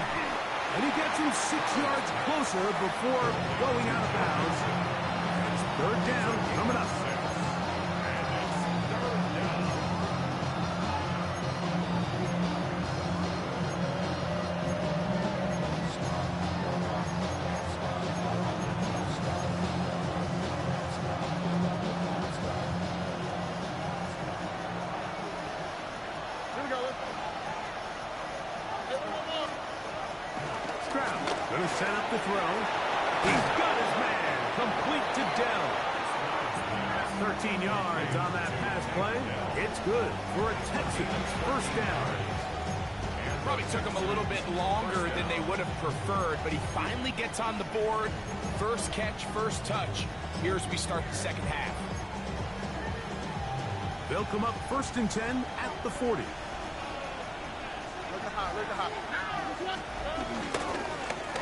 S3: And he gets him 6 yards closer before going out of bounds. It's 3rd down coming up. Gonna set up the throw. He's got his man. Complete to Dell. 13 yards on that pass play. It's good for a Texans 1st down.
S9: Probably took him a little bit longer than they would have preferred, but he finally gets on the board. First catch, first touch. Here as we start the 2nd half.
S3: They'll come up 1st and 10 at the 40.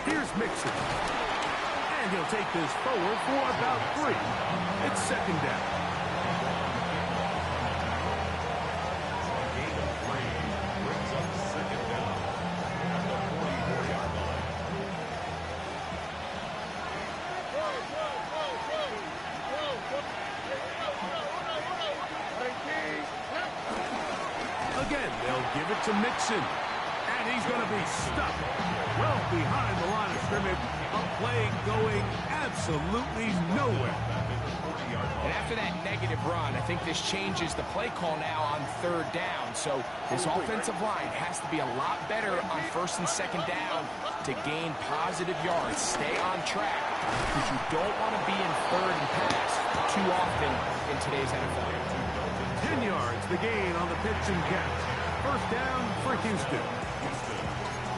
S3: Here's Mixon. And he'll take this forward for about 3. It's 2nd down.
S8: Gain of 3 brings up 2nd down at the 44-yard line.
S3: Again, they'll give it to Mixon. And he's going to be stuck well behind the line of scrimmage. A play going absolutely nowhere.
S9: And after that negative run, I think this changes the play call now on 3rd down. So this offensive line has to be a lot better on 1st and 2nd down to gain positive yards. Stay on track because you don't want to be in 3rd and pass too often in today's NFL.
S3: 10 yards the gain on the pitch and catch. 1st down for Houston.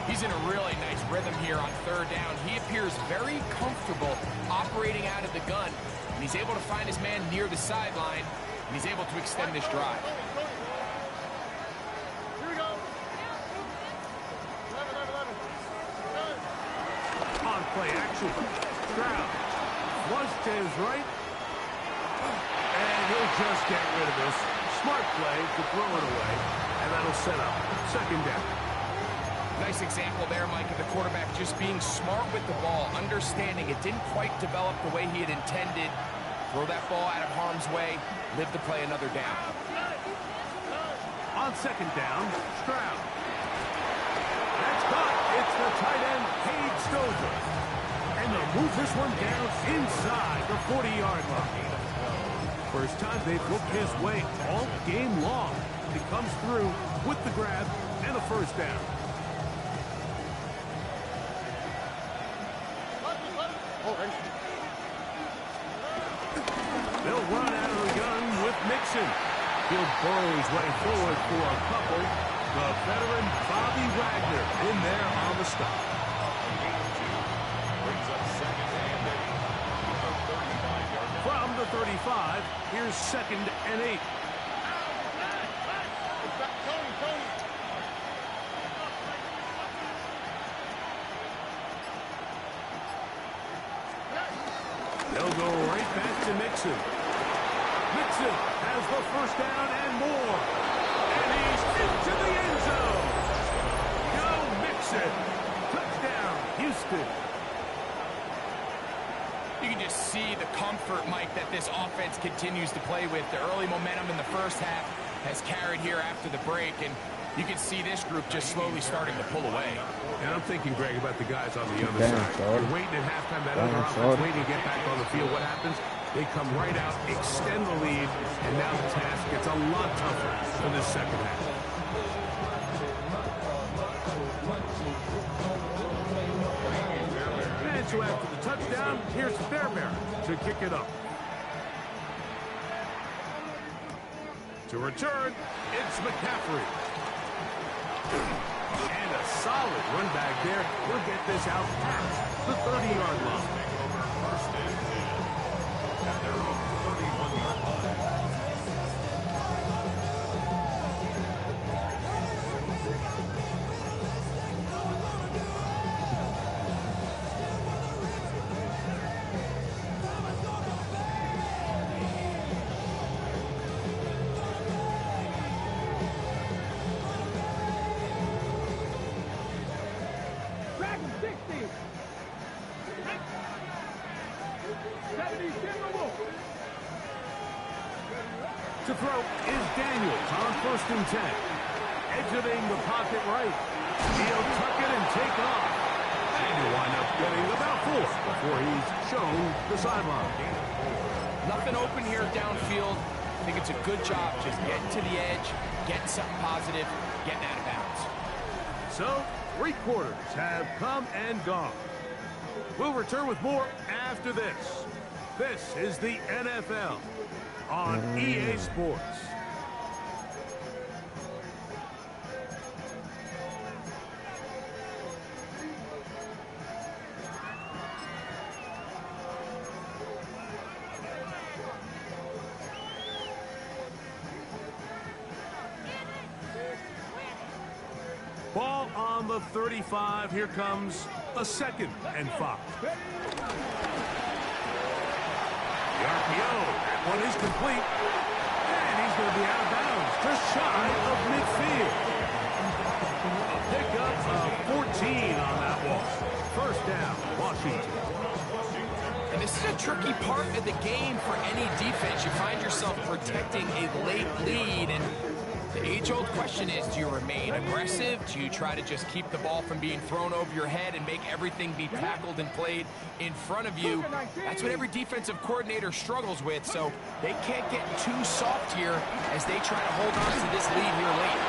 S9: He's in a really nice rhythm here on 3rd down. He appears very comfortable operating out of the gun. And he's able to find his man near the sideline. And he's able to extend this drive.
S5: Here we go. 11.
S3: On play action. Stroud. Flush to his right. And he'll just get rid of this. Smart play to throw it away. And that'll set up 2nd down.
S9: Nice example there, Mike, of the quarterback just being smart with the ball, understanding it didn't quite develop the way he had intended. Throw that ball out of harm's way, live to play another down.
S3: On 2nd down, Stroud. That's caught. It's the tight end, Cade Stover. And they'll move this one down inside the 40-yard line. First time they've looked his way all game long. He comes through with the grab and a 1st down. They'll run out of the gun with Mixon. He'll burrow his way forward for a couple. The veteran Bobby Wagner in there on the stop.
S8: Brings up 2nd and 8.
S3: From the 35, here's 2nd and 8. They'll go right back to Mixon. Mixon has the 1st down and more. And he's into the end zone. Go Mixon. Touchdown, Houston.
S9: You can just see the comfort, Mike, that this offense continues to play with. The early momentum in the first half has carried here after the break, and you can see this group just slowly starting to pull away.
S3: And I'm thinking, Greg, about the guys on the other side. They're waiting at halftime, that other offense waiting to get back on the field. What happens? They come right out, extend the lead, and now the task gets a lot tougher for this second half. And so after the touchdown, here's Fairbairn to kick it up. To return, it's McCaffrey. And a solid run back there. We'll get this out past the 30-yard line.
S8: First and 10 at their own 31-yard line.
S3: To throw is Daniels on 1st and 10. Exiting the pocket right. He'll tuck it and take off. And he'll wind up getting about 4 before he's shown the sideline.
S9: Nothing open here downfield. I think it's a good job just getting to the edge, getting something positive, getting out of bounds.
S3: So, 3 quarters have come and gone. We'll return with more after this. This is the NFL on EA Sports. Ball on the 35. Here comes a 2nd and 5. The RPO, that one is complete, and he's going to be out of bounds, just shy of midfield. A pickup of 14 on that one. First down, Washington.
S9: And this is a tricky part of the game for any defense. You find yourself protecting a late lead, and the age-old question is, do you remain aggressive? Do you try to just keep the ball from being thrown over your head and make everything be tackled and played in front of you? That's what every defensive coordinator struggles with, so they can't get too soft here as they try to hold on to this lead here late.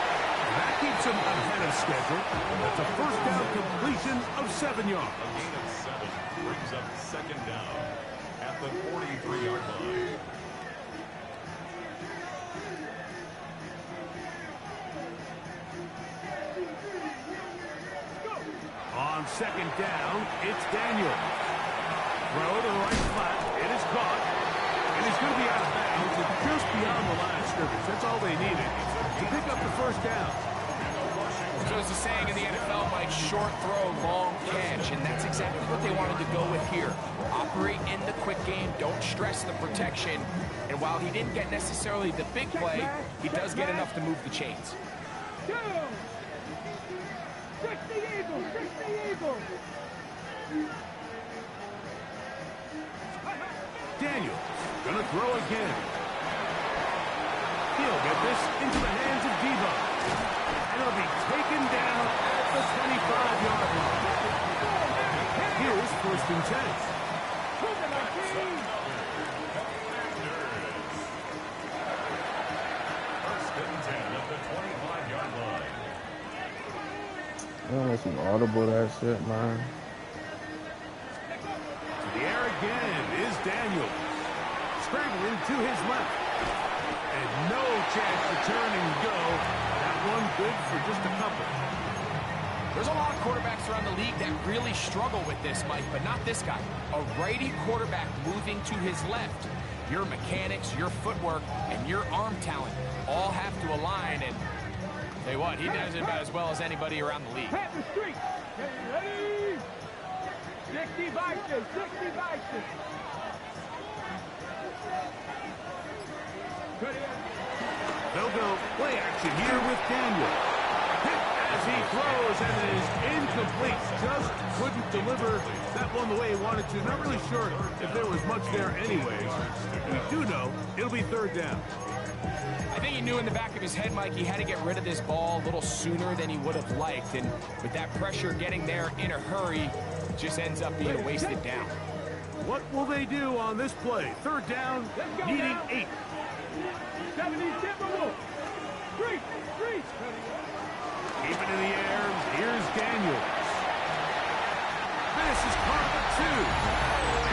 S3: That keeps them ahead of schedule. That's a first down completion of 7 yards.
S8: A gain of 7 brings up 2nd down at the 43-yard line.
S3: On 2nd down, it's Daniels. Throw to the right flat. It is caught. And he's going to be out of bounds and just beyond the line of scrimmage. That's all they needed to pick up the first down.
S9: So as the saying in the NFL, Mike, short throw, long catch. And that's exactly what they wanted to go with here. Operate in the quick game. Don't stress the protection. And while he didn't get necessarily the big play, he does get enough to move the chains.
S3: Daniels gonna throw again. He'll get this into the hands of Debo. And he'll be taken down at the 25-yard line. Here's 1st and 10.
S8: First and 10 at the 25-yard line.
S1: Oh, that's some audible that shit, man.
S3: To the air again is Daniels. Scrambling to his left. And no chance to turn and go. That one good for just a couple.
S9: There's a lot of quarterbacks around the league that really struggle with this, Mike, but not this guy. A righty quarterback moving to his left. Your mechanics, your footwork, and your arm talent all have to align, and tell you what, he does it about as well as anybody around the league.
S6: Pat the street. Ready? 60 vices, 60 vices.
S3: They'll go play action here with Daniel. Hit as he throws, and it is incomplete. Just couldn't deliver that one the way he wanted to. Not really sure if there was much there anyways. We do know it'll be third down.
S9: I think he knew in the back of his head, Mike, he had to get rid of this ball a little sooner than he would have liked. And with that pressure getting there in a hurry, it just ends up being a wasted down.
S3: What will they do on this play? Third down, needing 8.
S6: 70, Timberwolves. 3.
S3: Keep it in the air. Here's Daniels. This is Carter 2.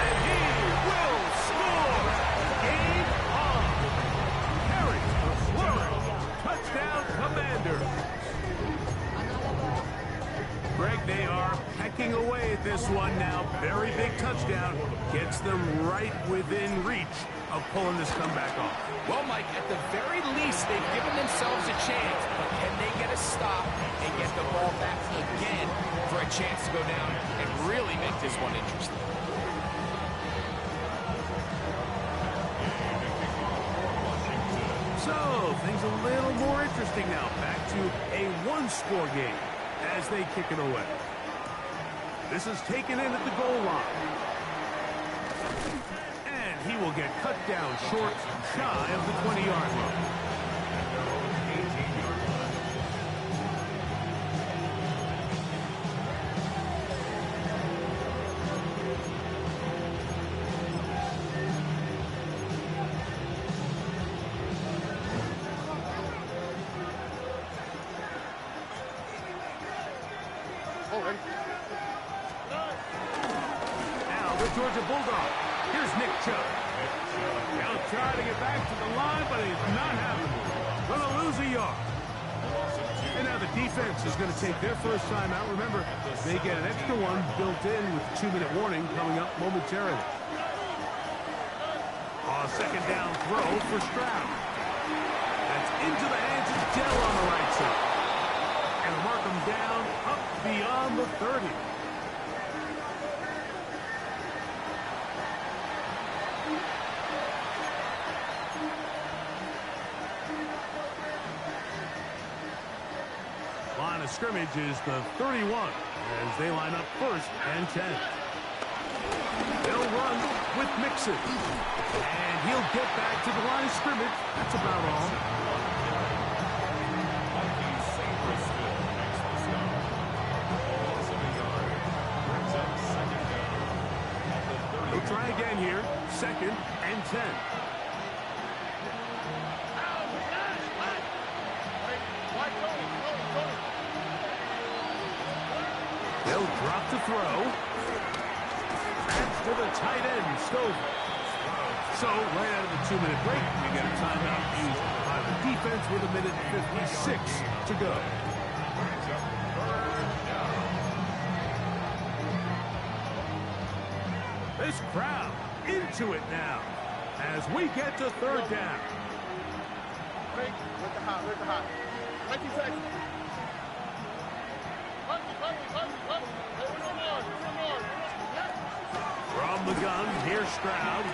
S3: And he will score. Game on. Carry, flurry, touchdown, Commanders. Greg, they are pecking away at this one now. Very big touchdown. Gets them right within reach of pulling this comeback off.
S9: Well, Mike, at the very least, they've given themselves a chance. But can they get a stop and get the ball back again for a chance to go down and really make this one interesting?
S3: So, things a little more interesting now. Back to a one-score game as they kick it away. This is taken in at the goal line. And he will get cut down short, shy of the 20-yard line. Now the Georgia Bulldog. Here's Nick Chubb. He'll try to get back to the line, but he's not having it. Gonna lose a yard. And now the defense is going to take their first time out. Remember, they get an extra one built in with the 2-minute warning coming up momentarily. On a second down throw for Stroud. That's into the hands of Dell on the right side. And mark him down up beyond the 30. Line of scrimmage is the 31 as they line up first and 10. They'll run with Mixon. And he'll get back to the line of scrimmage. That's about all. They'll try again here. Second and 10. They'll drop to throw. That's to the tight end, Stover. So, right out of the 2-minute break, we get a timeout used by the defense with 1:56 to go. This crowd into it now as we get to third down.
S5: Where's the hot? 19 seconds.
S3: From the gun, here's Stroud.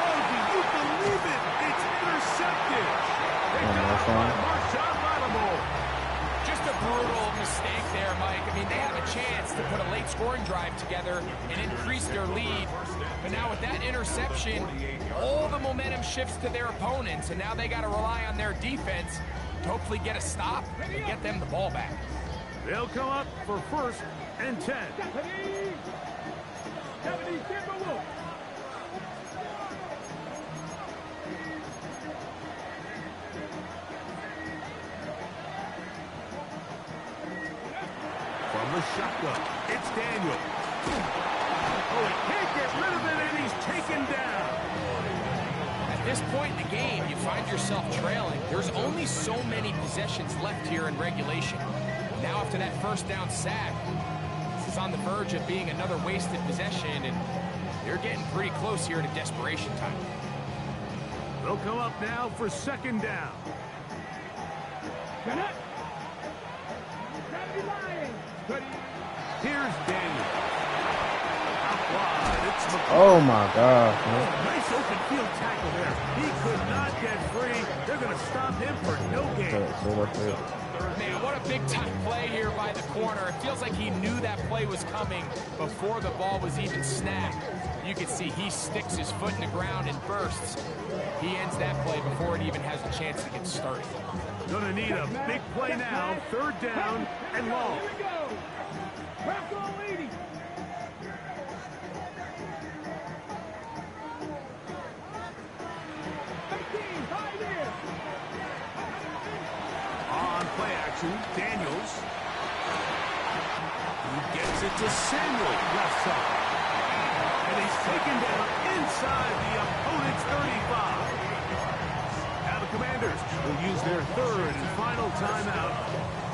S3: Oh, do you believe it? It's intercepted. They got Marshawn Lattimore.
S9: Just a brutal mistake there, Mike. I mean, they have a chance to put a late scoring drive together and increase their lead. But now with that interception, all the momentum shifts to their opponents, and now they got to rely on their defense to hopefully get a stop and get them the ball back.
S3: They'll come up for first and 10.
S6: 70, Timberwolves.
S3: From the shotgun, it's Daniel. Oh, he can't get rid of it, and he's taken down.
S9: At this point in the game, you find yourself trailing. There's only so many possessions left here in regulation. Now after that first down sack, this is on the verge of being another wasted possession, and they're getting pretty close here to desperation time.
S3: They'll come up now for second down. Here's Daniel. Out wide, it's McCoy.
S1: Oh my God, man.
S3: Nice open field tackle there. He could not get free. They're going to stop him for no gain.
S9: Man, what a big-time play here by the corner. It feels like he knew that play was coming before the ball was even snapped. You can see he sticks his foot in the ground and bursts. He ends that play before it even has a chance to get started.
S3: Gonna need a big play now. Third down and long.
S6: Here we go. Ralph leading.
S3: On play action, Daniels. He gets it to Samuel, left side. And he's taken down inside the opponent's 35. Now the Commanders will use their third and final timeout.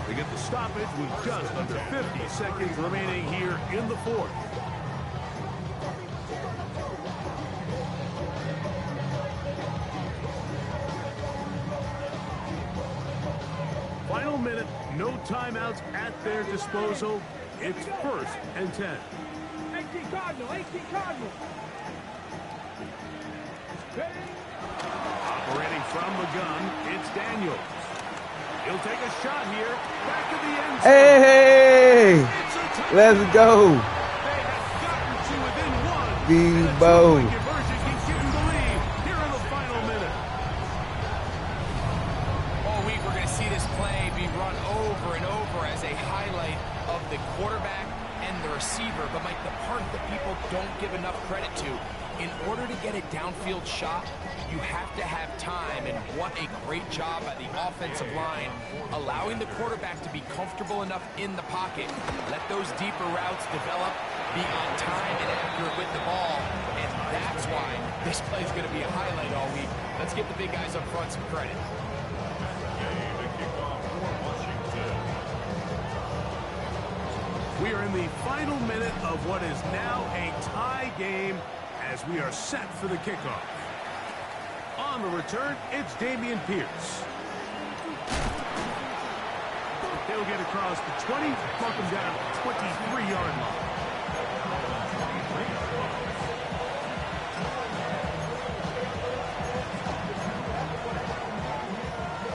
S3: They get the stoppage with just under 50 seconds remaining here in the fourth. Final minute, no timeouts at their disposal. It's 1st and 10.
S6: 18 Cardinal, 18 Cardinal.
S3: Operating from the gun, it's Daniels. He'll take a shot here, back of the end zone.
S1: Hey, let's go.
S3: They have gotten to within one.
S1: Debo.
S3: And a conversion keeps giving the lead here in the final minute.
S9: All week we're going to see this play be run over and over as a highlight of the quarterback and the receiver. But Mike, the part that people don't give enough credit to, in order to get a downfield shot, you have to have time, and what a great job by the offensive line, allowing the quarterback to be comfortable enough in the pocket, let those deeper routes develop, be on time and accurate with the ball, and that's why this play is going to be a highlight all week. Let's give the big guys up front some credit.
S3: We are in the final minute of what is now a tie game as we are set for the kickoff. On the return, it's Dameon Pierce. He'll get across the 20, mark him down at the 23-yard line.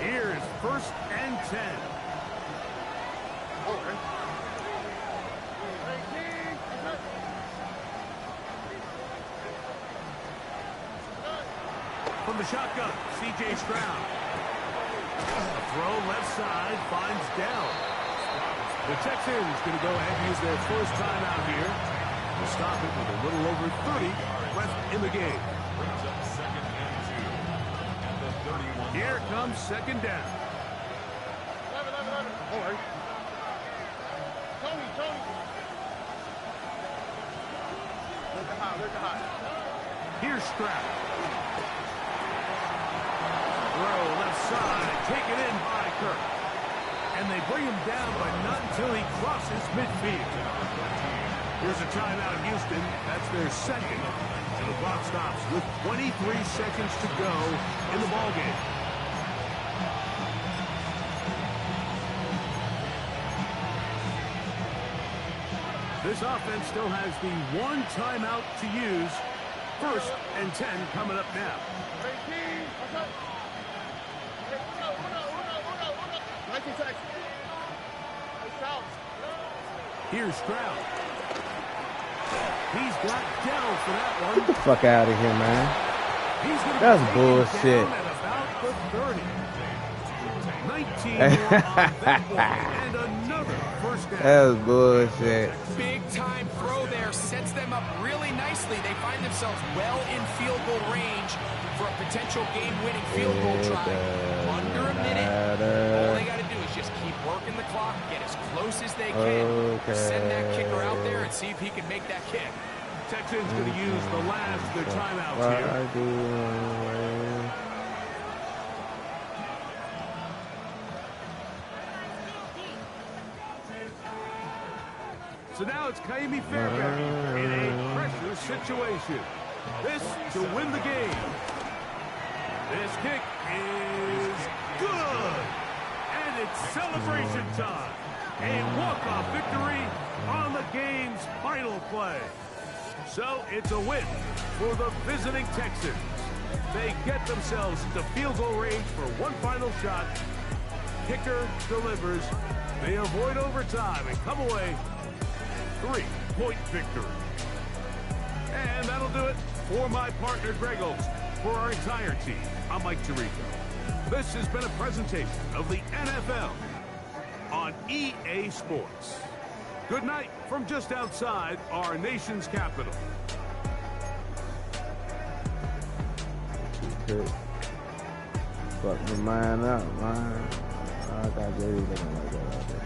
S3: Here is 1st and 10. From the shotgun, C.J. Stroud. A throw left side, finds down. The Texans going to go ahead and use their first timeout here to stop it with a little over 30 left in the game. Here comes 2nd down.
S5: 11. All right. Tony. Look high.
S3: Here's Stroud. Throw left side, taken in by Kirk. And they bring him down, but not until he crosses midfield. Here's a timeout, Houston. That's their second. And the clock stops with 23 seconds to go in the ballgame. This offense still has the one timeout to use. 1st and 10 coming up now.
S5: 19 seconds.
S3: Here's Stroud. He's got down for that one.
S1: Get the fuck out of here, man. That's bullshit.
S3: At about the 30. 19 more on that one, and another 1st down.
S1: That was bullshit.
S9: Big time throw there, sets them up really nicely. They find themselves well in field goal range for a potential game-winning field goal try. Under a minute. All they got to do is just keep working the clock, get as close as they can, send that kicker out there and see if he can make that kick.
S3: Texans going to use the last of their timeouts here. So now it's Kaimi Fairbairn in a pressure situation. This to win the game. This kick is good. And it's celebration time. A walk-off victory on the game's final play. So it's a win for the visiting Texans. They get themselves into field goal range for one final shot kicker delivers. They avoid overtime and come away 3-point victory. And that'll do it for my partner, Greg Olson. For our entire team, I'm Mike Tirico. This has been a presentation of the NFL on EA Sports. Good night from just outside our nation's capital.
S1: Fuck the man up, man. I got Jerry looking like that out there.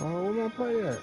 S1: Oh, where my play at?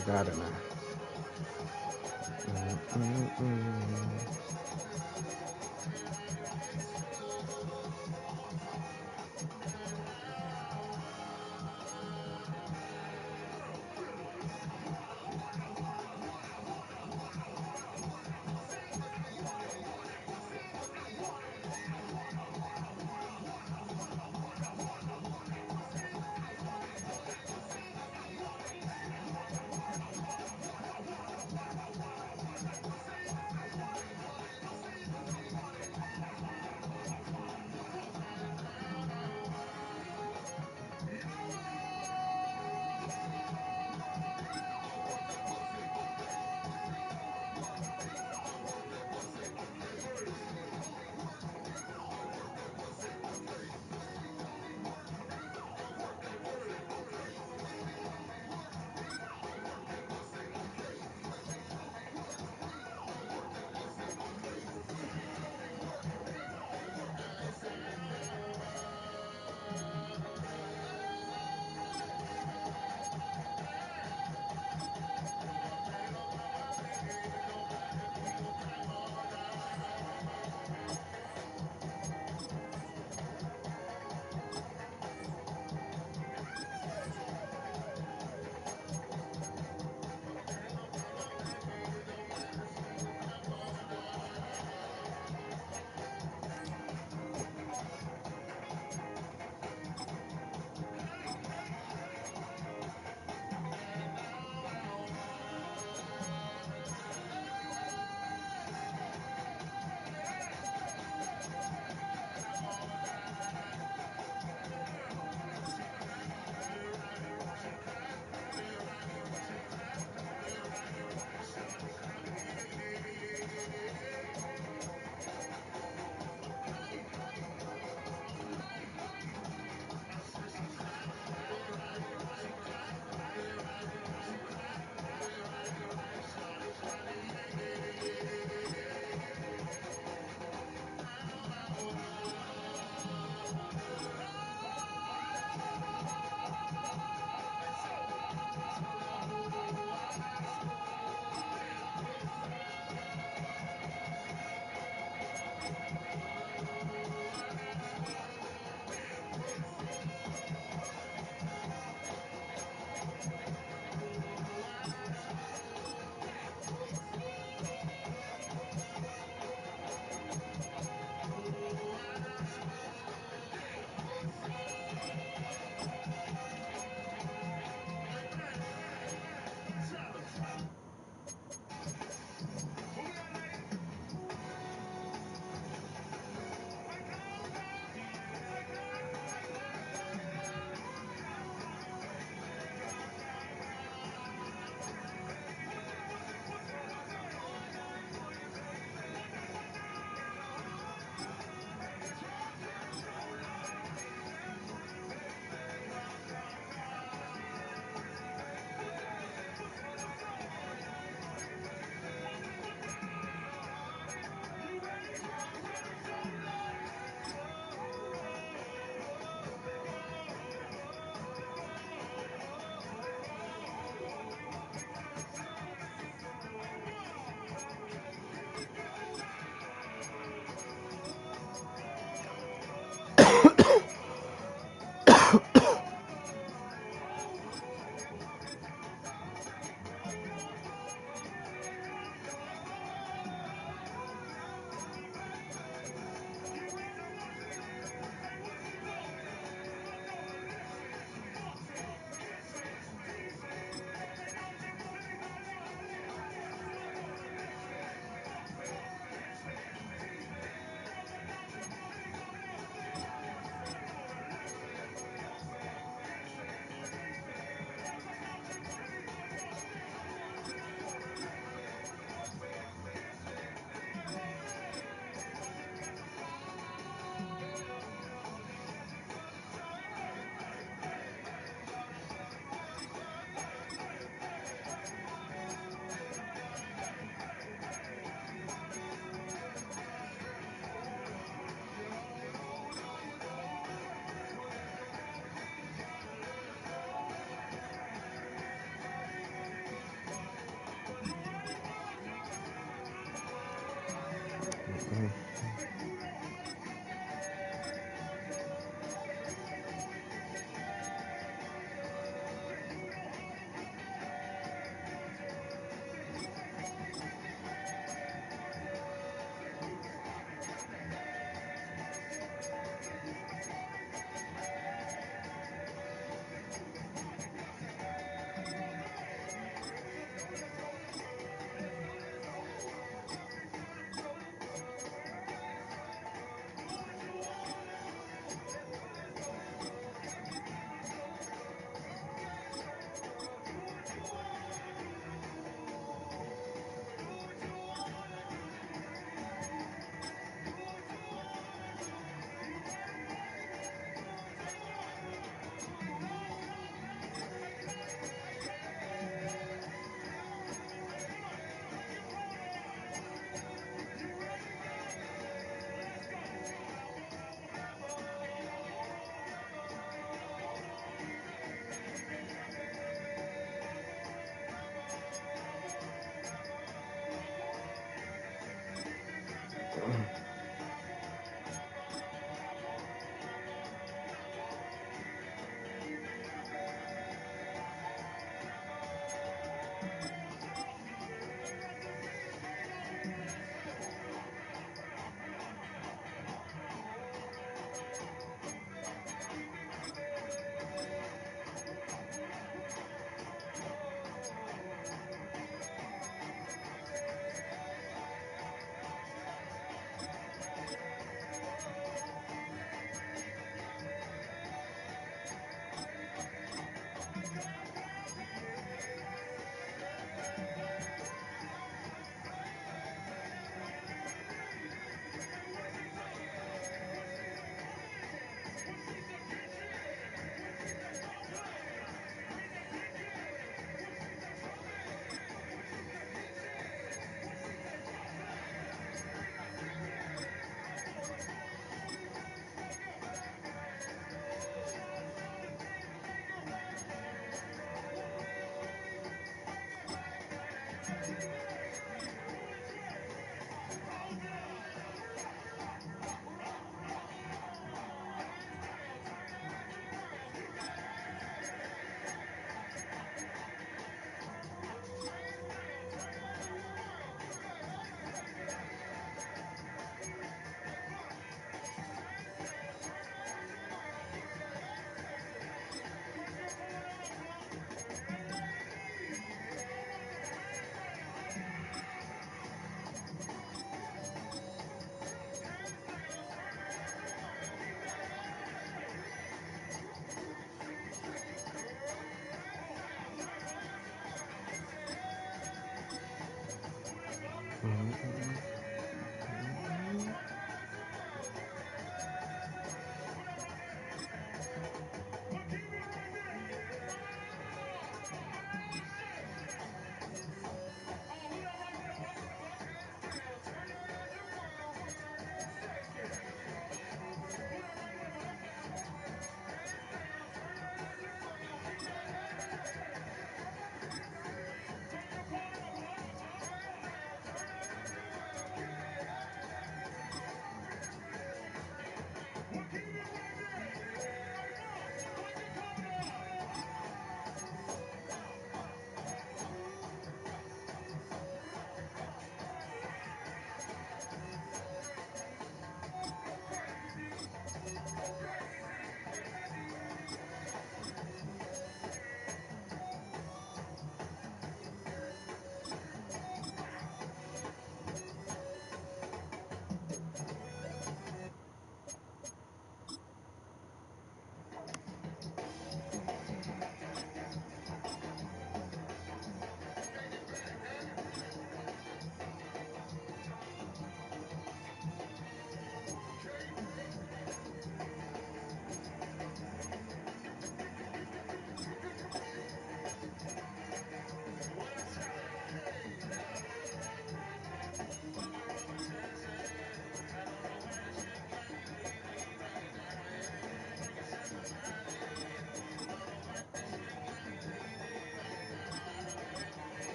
S1: I got it now.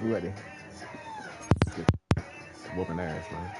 S1: You ready? Whooping ass, man.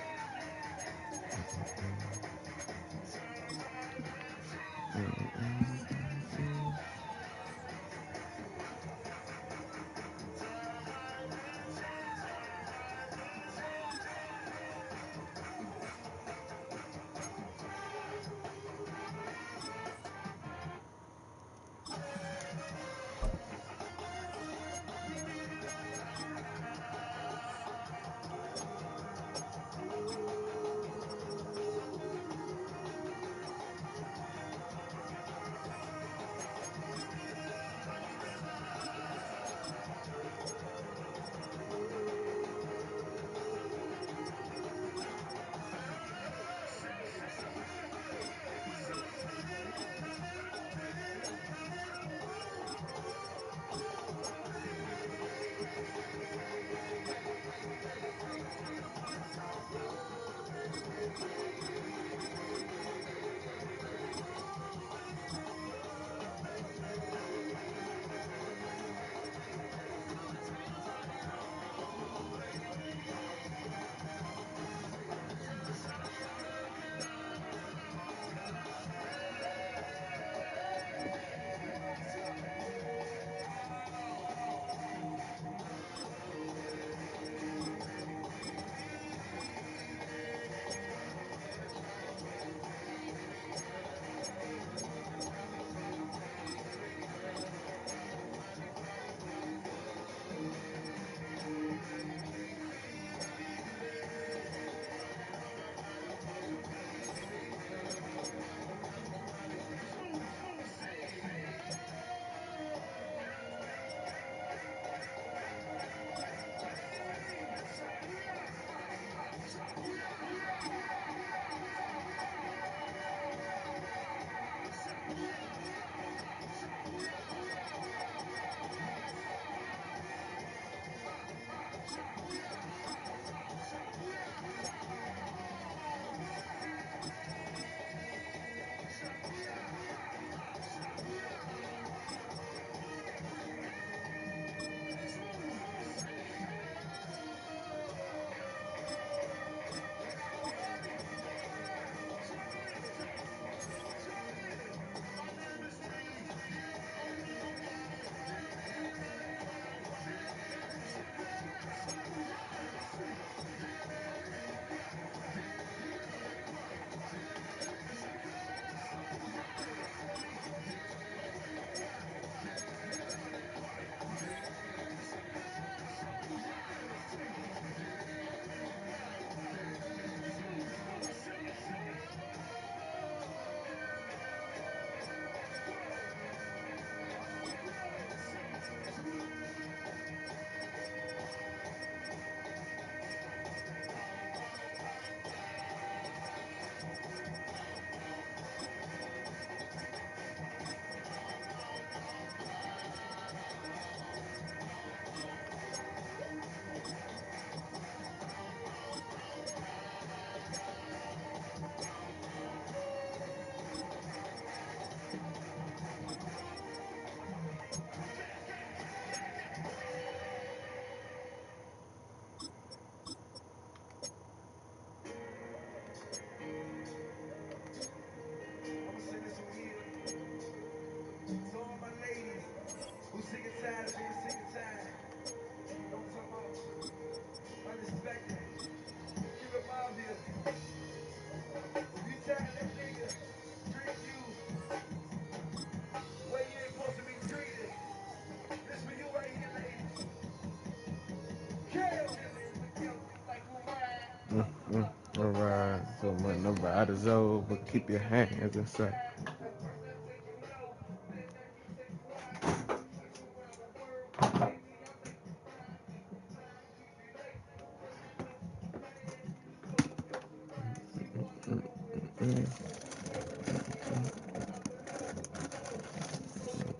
S1: Alright, so much no riders over, but keep your hands inside.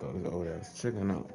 S1: Those old ass chicken up.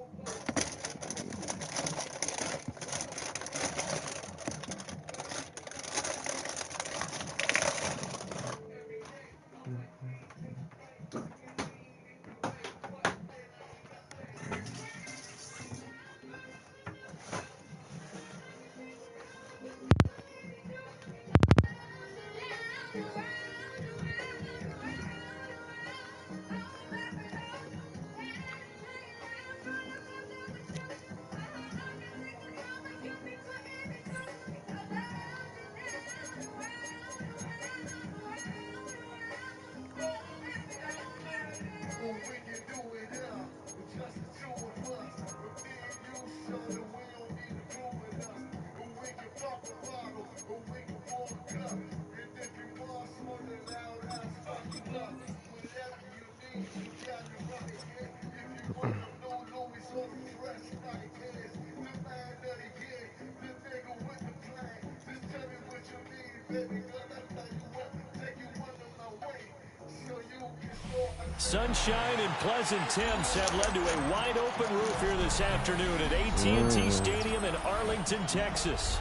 S10: Sunshine and pleasant temps have led to a wide-open roof here this afternoon at AT&T Stadium in Arlington, Texas.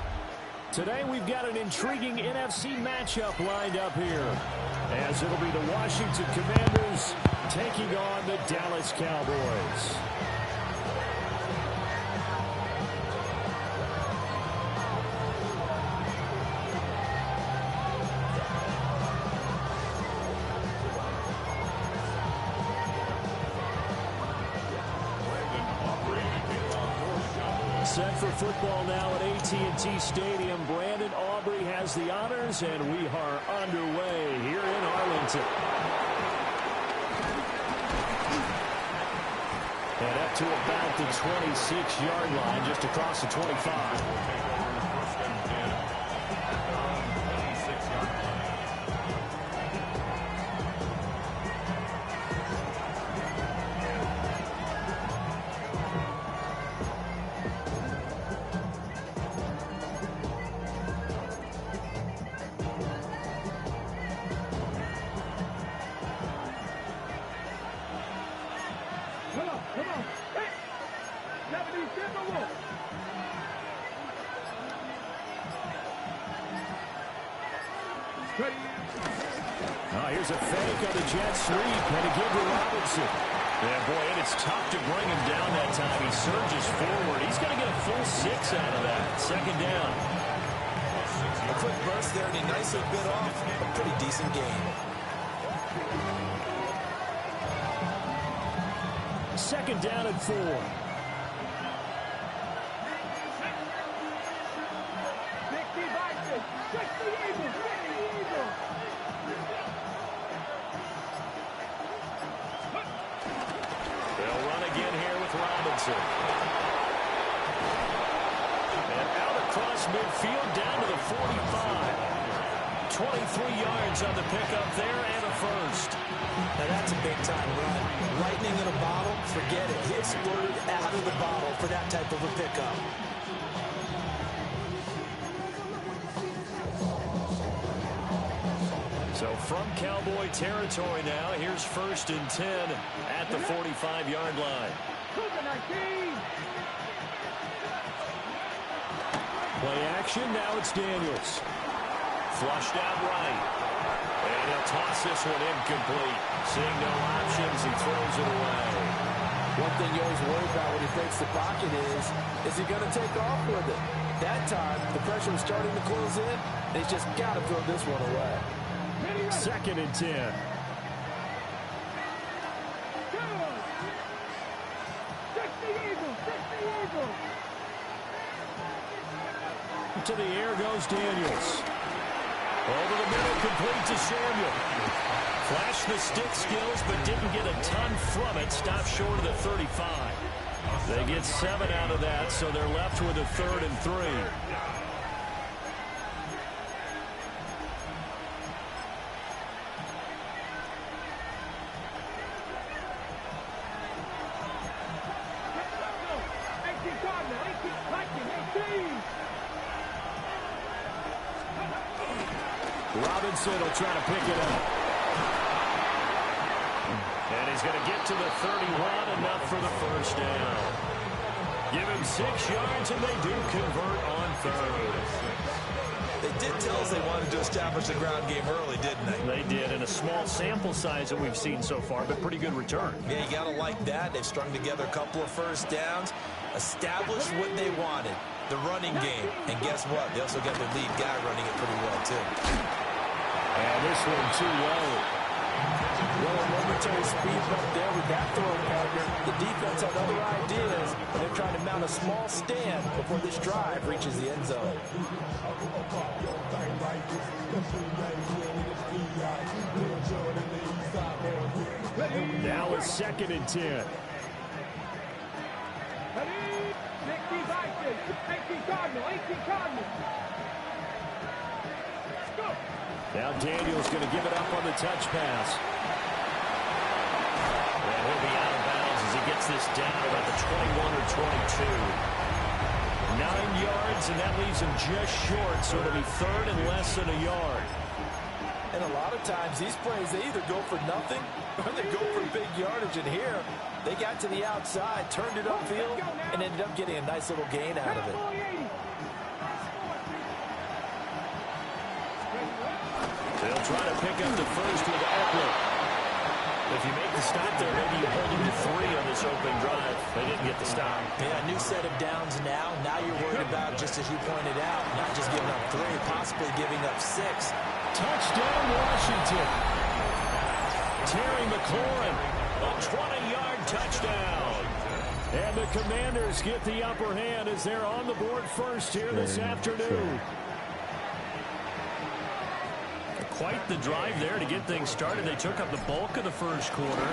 S10: Today we've got an intriguing NFC matchup lined up here, as it'll be the Washington Commanders taking on the Dallas Cowboys. Set for football now at AT&T Stadium. Brandon Aubrey has the honors, and we are underway here in Arlington. And up to about the 26-yard line, just across the 25. Here's a fake on the jet sweep, and a give to Robinson. Yeah, boy, and it's tough to bring him down that time. He surges forward. He's going to get a full 6 out of that. Second down.
S11: A quick burst there, and he nicely bit off a pretty decent game.
S10: Second down and 4. And out across midfield down to the 45. 23 yards on the pickup there and a first.
S11: Now that's a big-time run. Lightning in a bottle, forget it. He exploded out of the bottle for that type of a pickup.
S10: So from Cowboy territory now, here's 1st and 10 at the 45-yard line. Play action, now it's Daniels. Flushed out right. And he'll toss this one incomplete. Seeing no options, he throws it away.
S11: One thing you always worry about when he breaks the pocket is he going to take off with it? That time, the pressure was starting to close in. They just got to throw this one away.
S10: 2nd and 10. To the air goes Daniels. Over the middle, complete to Samuel. Flashed the stick skills, but didn't get a ton from it. Stopped short of the 35. They get 7 out of that, so they're left with a 3rd and 3. Robinson will try to pick it up. And he's going to get to the 31, enough for the first down. Give him 6 yards, and they do convert on third.
S11: They did tell us they wanted to establish the ground game early, didn't they?
S10: They did, in a small sample size that we've seen so far, but pretty good return.
S11: Yeah, you got to like that. They've strung together a couple of first downs, established what they wanted, the running game. And guess what? They also got their lead guy running it pretty well, too.
S10: And this one too low.
S11: Well, a momentary speed bump there with that throw partner. The defense had other ideas, and they're trying to mount a small stand before this drive reaches the end zone.
S10: Now it's 2nd and 10. Now Daniel's going to give it up on the touch pass. And he'll be out of bounds as he gets this down about the 21 or 22. 9 yards, and that leaves him just short, so it'll be 3rd and less than a yard.
S11: And a lot of times, these plays, they either go for nothing or they go for big yardage. And here, they got to the outside, turned it upfield, and ended up getting a nice little gain out of it.
S10: They'll try to pick up the first with Eckler. If you make the stop there, maybe you hold him to 3 on this opening drive. They didn't get the stop.
S11: Yeah, new set of downs now. Now you're worried about, just as you pointed out, not just giving up 3, possibly giving up 6.
S10: Touchdown, Washington. Terry McLaurin, a 20-yard touchdown. And the Commanders get the upper hand as they're on the board first here this afternoon. Quite the drive there to get things started. They took up the bulk of the first quarter,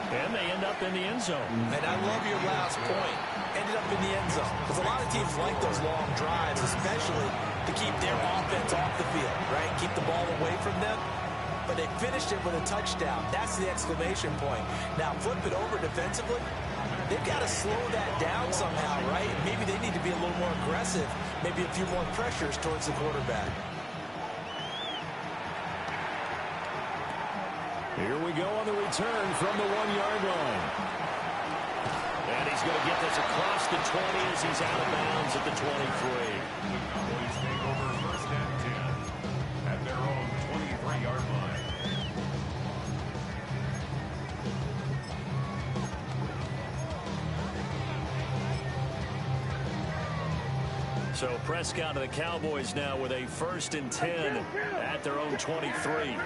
S10: and they end up in the end zone.
S11: And I love your last point. Ended up in the end zone. Because a lot of teams like those long drives, especially to keep their offense off the field, right? Keep the ball away from them. But they finished it with a touchdown. That's the exclamation point. Now, flip it over defensively. They've got to slow that down somehow, right? Maybe they need to be a little more aggressive. Maybe a few more pressures towards the quarterback.
S10: Here we go on the return from the 1-yard line. And he's going to get this across the 20 as he's out of bounds at the 23.
S8: Cowboys take over 1st and 10 at their own 23-yard line.
S10: So Prescott and the Cowboys now with a 1st and 10 at their own 23.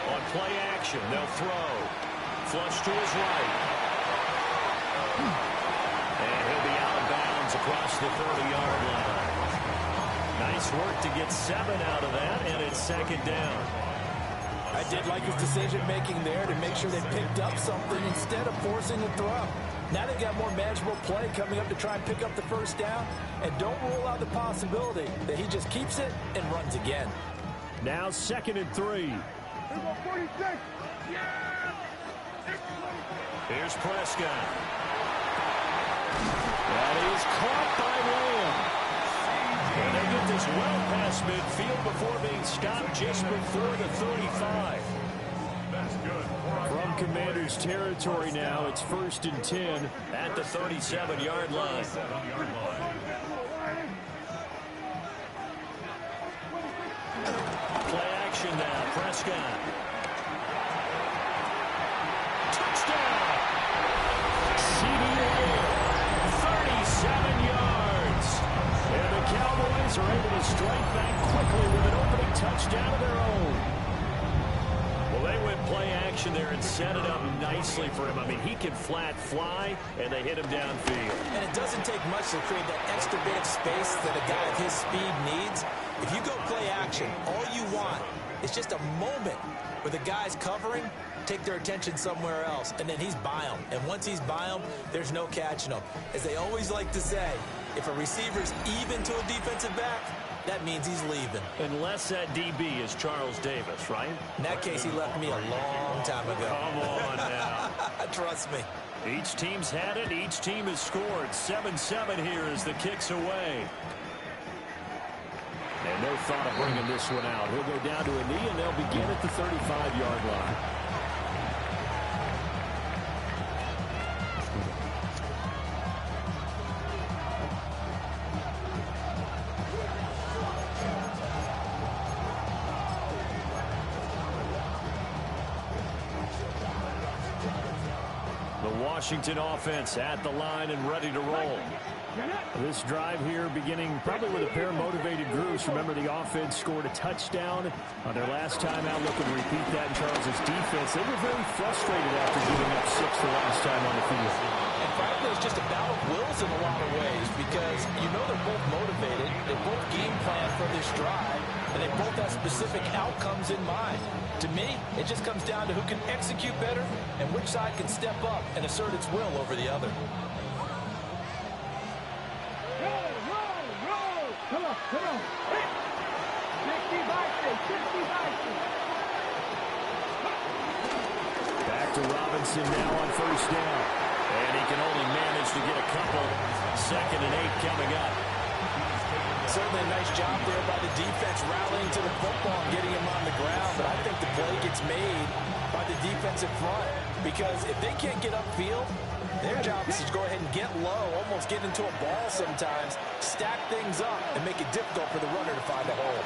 S10: On play action, they'll throw. Flush to his right. And he'll be out of bounds across the 30-yard line. Nice work to get 7 out of that, and it's 2nd down.
S11: I did like his decision-making there to make sure they picked up something instead of forcing the throw. Now they've got more manageable play coming up to try and pick up the first down, and don't rule out the possibility that he just keeps it and runs again.
S10: Now 2nd and 3. Here's Prescott. That is caught by Lamb. And they get this well past midfield before being stopped just before the 35.
S8: That's good.
S10: From Commanders territory now, it's 1st and 10 at the 37-yard line. Play action now, Prescott. Touchdown! CD Lamb, 37 yards. And the Cowboys are able to strike back quickly with an opening touchdown of their own. Well, they went play action there and set it up nicely for him. I mean, he can flat fly, and they hit him downfield.
S11: And it doesn't take much to create that extra bit of space that a guy of his speed needs. If you go play action, all you want is just a moment where the guy's covering, take their attention somewhere else, and then he's by him. And once he's by him, there's no catching him. As they always like to say, if a receiver's even to a defensive back, that means he's leaving.
S10: Unless that DB is Charles Davis, right?
S11: In that case, he left me a long time ago.
S10: Come on now.
S11: Trust me.
S10: Each team's had it. Each team has scored. 7-7 here as the kick's away. And no thought of bringing this one out. He'll go down to a knee, and they'll begin at the 35-yard line. Washington offense at the line and ready to roll. This drive here beginning probably with a pair of motivated groups. Remember, the offense scored a touchdown on their last time out. Looking to repeat that in Charles's defense. They were very frustrated after giving up 6 the last time on the field.
S11: And frankly, it's just a battle of wills in a lot of ways because you know they're both motivated. They both game plan for this drive, and they both have specific outcomes in mind. To me, it just comes down to who can execute better and which side can step up and assert its will over the other.
S6: Roll! Come on. 60 bicycle.
S10: Back to Robinson now on first down. And he can only manage to get a couple. 2nd and 8 coming up.
S11: Certainly a nice job there by the defense rallying to the football and getting him on the ground. But I think the play gets made by the defensive front because if they can't get upfield, their job is to go ahead and get low, almost get into a ball sometimes, stack things up, and make it difficult for the runner to find a hole.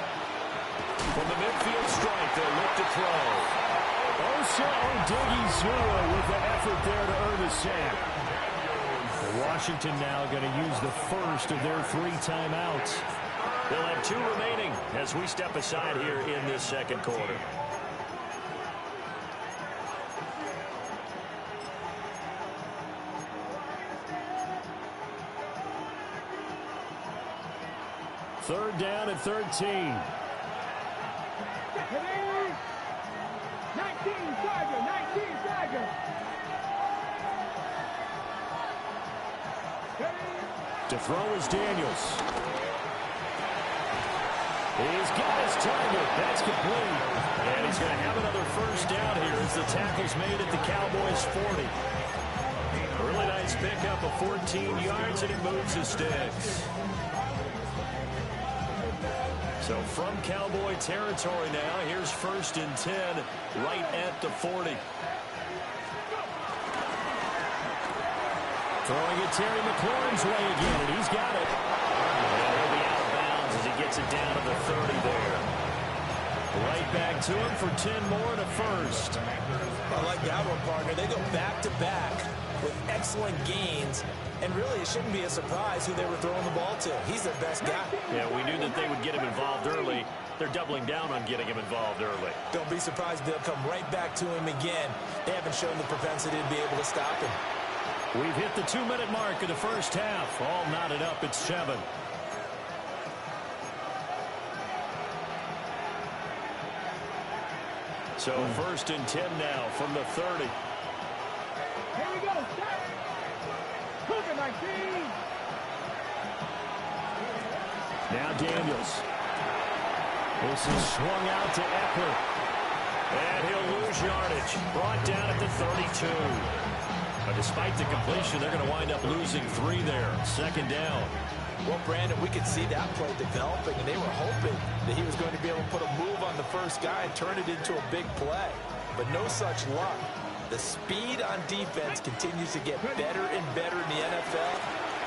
S10: From the midfield strike, they'll look to throw. Osa Odighizuwa with the effort there to earn the sack. Washington now going to use the first of their 3 timeouts. They'll have 2 remaining as we step aside here in this second quarter. Third down and 13.
S6: 19 Tiger.
S10: To throw is Daniels. He's got his target. That's complete. And he's going to have another first down here as the tackle's made at the Cowboys' 40. Really nice pickup of 14 yards, and it moves his sticks. So from Cowboy territory now, here's 1st and 10 right at the 40. Throwing it Terry McLaurin's way again, and he's got it. And he'll be out of bounds as he gets it down to the 30 there. Right back to him for 10 more and a first.
S11: I like that one, partner. They go back-to-back with excellent gains, and really it shouldn't be a surprise who they were throwing the ball to. He's their best guy.
S10: Yeah, we knew that they would get him involved early. They're doubling down on getting him involved early.
S11: Don't be surprised if they'll come right back to him again. They haven't shown the propensity to be able to stop him.
S10: We've hit the 2-minute mark of the first half. All knotted up at 7. So 1st and 10 now from the 30.
S6: Here we go. Cougar 19.
S10: Now Daniels. This is swung out to Eckler. And he'll lose yardage. Brought down at the 32. But despite the completion, they're going to wind up losing 3 there. 2nd down.
S11: Well, Brandon, we could see that play developing, and they were hoping that he was going to be able to put a move on the first guy and turn it into a big play. But no such luck. The speed on defense continues to get better and better in the NFL.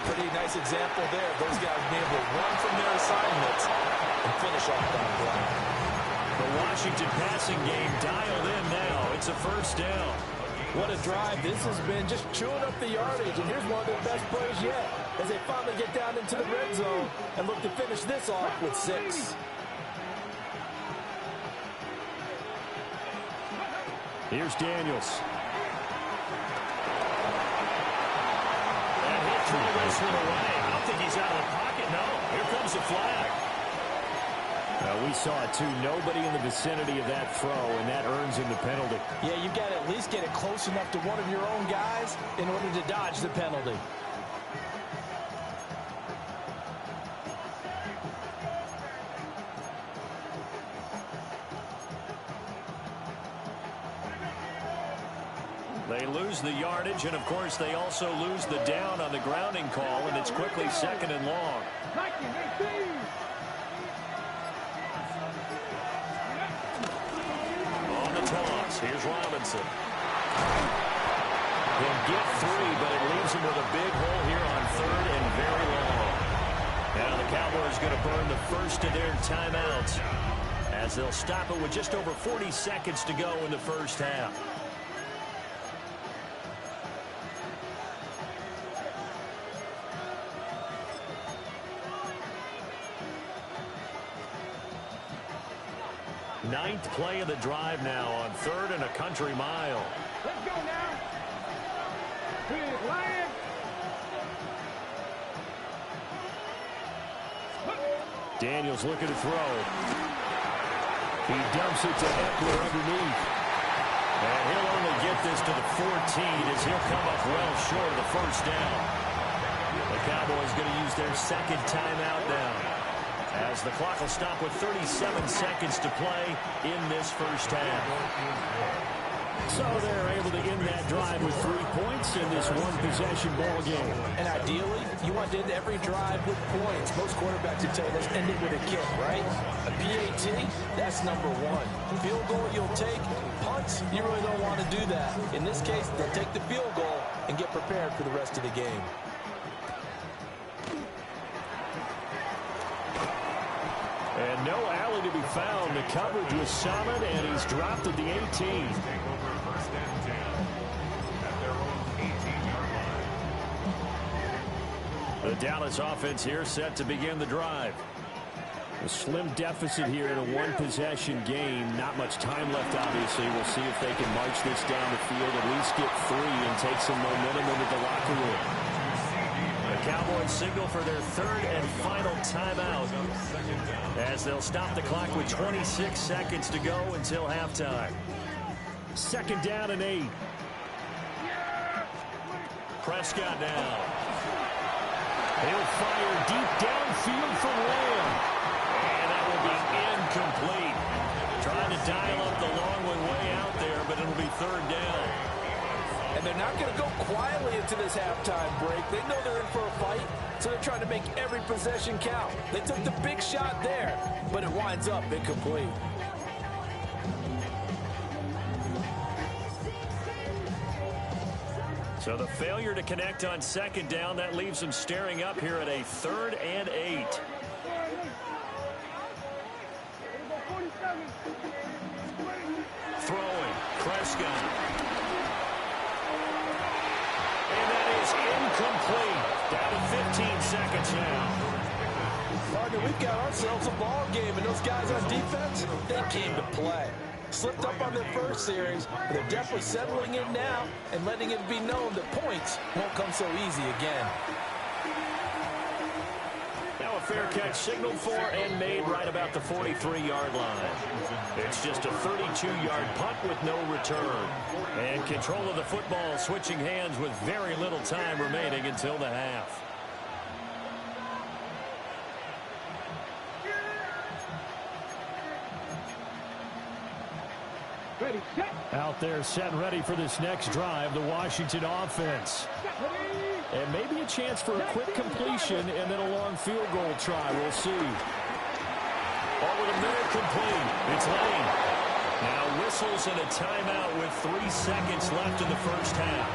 S11: Pretty nice example there. Those guys being able to run from their assignments and finish off that play.
S10: The Washington passing game dialed in now. It's a first down.
S11: What a drive this has been, just chewing up the yardage, and here's one of their best plays yet as they finally get down into the red zone and look to finish this off with 6.
S10: Here's Daniels. And he'll throw this one away. I don't think he's out of the pocket. No, here comes the flag. We saw it too. Nobody in the vicinity of that throw, and that earns him the penalty.
S11: Yeah, you've got to at least get it close enough to one of your own guys in order to dodge the penalty.
S10: They lose the yardage, and of course they also lose the down on the grounding call, and it's quickly 2nd and long. Bengals. Here's Robinson. He'll get 3, but it leaves him with a big hole here on 3rd and very long. Now the Cowboys going to burn the first of their timeouts as they'll stop it with just over 40 seconds to go in the first half. Ninth play of the drive now on 3rd and a country mile.
S6: Let's go now. Big Lion.
S10: Daniels looking to throw. He dumps it to Eckler underneath. And he'll only get this to the 14 as he'll come up well short of the first down. The Cowboys going to use their second timeout now, as the clock will stop with 37 seconds to play in this first half. So they're able to end that drive with 3 points in this one-possession ball game.
S11: And ideally, you want to end every drive with points. Most quarterbacks would tell you, let's end it with a kick, right? A PAT, that's number 1. Field goal you'll take. Punts, you really don't want to do that. In this case, they'll take the field goal and get prepared for the rest of the game.
S10: And no alley to be found. The coverage was solid, and he's dropped at the 18. The Dallas offense here set to begin the drive. A slim deficit here in a one-possession game. Not much time left, obviously. We'll see if they can march this down the field, at least get 3 and take some momentum into the locker room. The Cowboys signal for their 3rd and final timeout, as they'll stop the clock with 26 seconds to go until halftime. 2nd down and 8. Prescott now. He'll fire deep downfield for Lamb. And that will be incomplete. Trying to dial up the long one way out there, but it'll be 3rd down.
S11: And they're not going to go quietly into this halftime break. They know they're in for a fight, so they're trying to make every possession count. They took the big shot there, but it winds up incomplete.
S10: So the failure to connect on 2nd down, that leaves them staring up here at a 3rd and 8. Throwing, Prescott. And that is incomplete. Down to 15 seconds now.
S11: Partner, we've got ourselves a ball game, and those guys on defense, they came to play. Slipped up on their first series, but they're definitely settling in now and letting it be known that points won't come so easy again.
S10: Now a fair catch signaled for and made right about the 43-yard line. It's just a 32-yard punt with no return. And control of the football switching hands with very little time remaining until the half.
S6: Ready, set.
S10: Out there set and ready for this next drive, the Washington offense. And maybe a chance for a quick completion and then a long field goal try. We'll see. Ball with a minute complete. It's Lane. Now whistles and a timeout with 3 seconds left in the first half.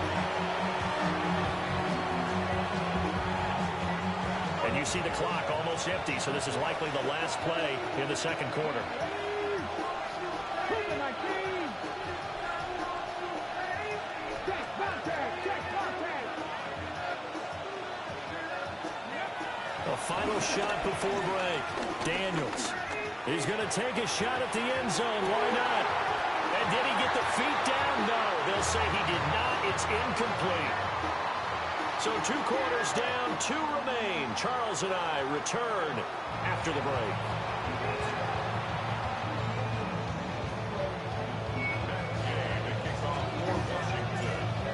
S10: And you see the clock almost empty, so this is likely the last play in the second quarter. A final shot before break. Daniels. He's going to take a shot at the end zone. Why not? And did he get the feet down? No. They'll say he did not. It's incomplete. So 2 quarters down, 2 remain. Charles and I return after the break.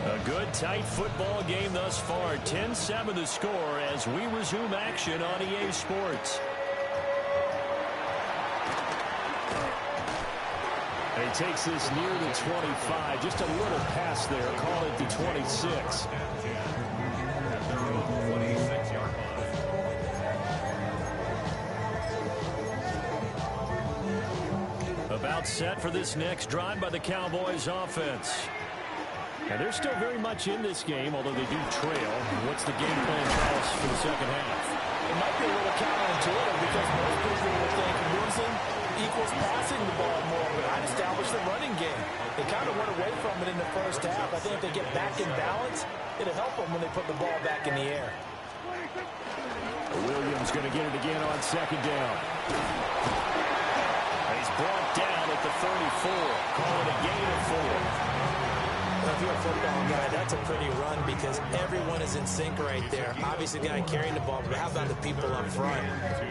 S10: A good, tight football game thus far. 10-7 the score as we resume action on EA Sports. And he takes this near the 25. Just a little pass there. Call it the 26. Route set for this next drive by the Cowboys offense. And they're still very much in this game, although they do trail. What's the game plan, Charles, for the second half?
S11: It might be a little counterintuitive because most people will think losing equals passing the ball more, but I'd establish the running game. They kind of went away from it in the first half. I think if they get back in balance, it'll help them when they put the ball back in the air.
S10: Williams going to get it again on second down. He's brought down at the 34. Call it a gain of 4.
S11: If you're a football guy, that's a pretty run because everyone is in sync right there. Obviously, the guy carrying the ball, but how about the people up front?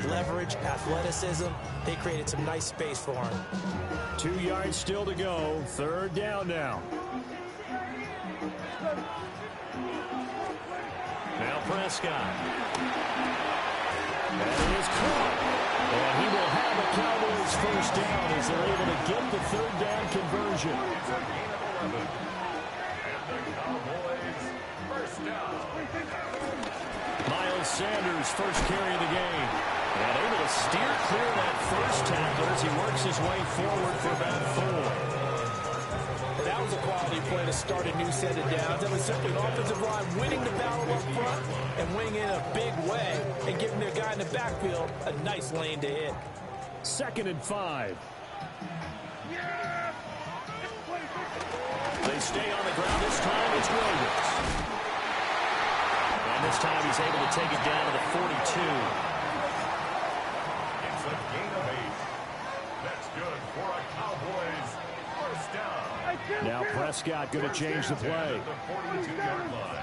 S11: Leverage, athleticism, they created some nice space for him.
S10: 2 yards still to go. Third down now. Now Prescott. That is caught. And he will have a Cowboys first down as they're able to get the third down conversion. Miles Sanders first carry of the game. And able to steer clear that first tackle as he works his way forward for about 4.
S11: That was a quality play to start a new set of downs. It was simply an offensive line winning the battle up front and winning in a big way and giving their guy in the backfield a nice lane to hit.
S10: 2nd and 5. They stay on the ground. This time it's Williams. And this time he's able to take it down to the 42.
S8: It's a gain of 8. That's good for a Cowboys first down.
S10: Now Prescott going to change the play.
S8: The 42-yard line.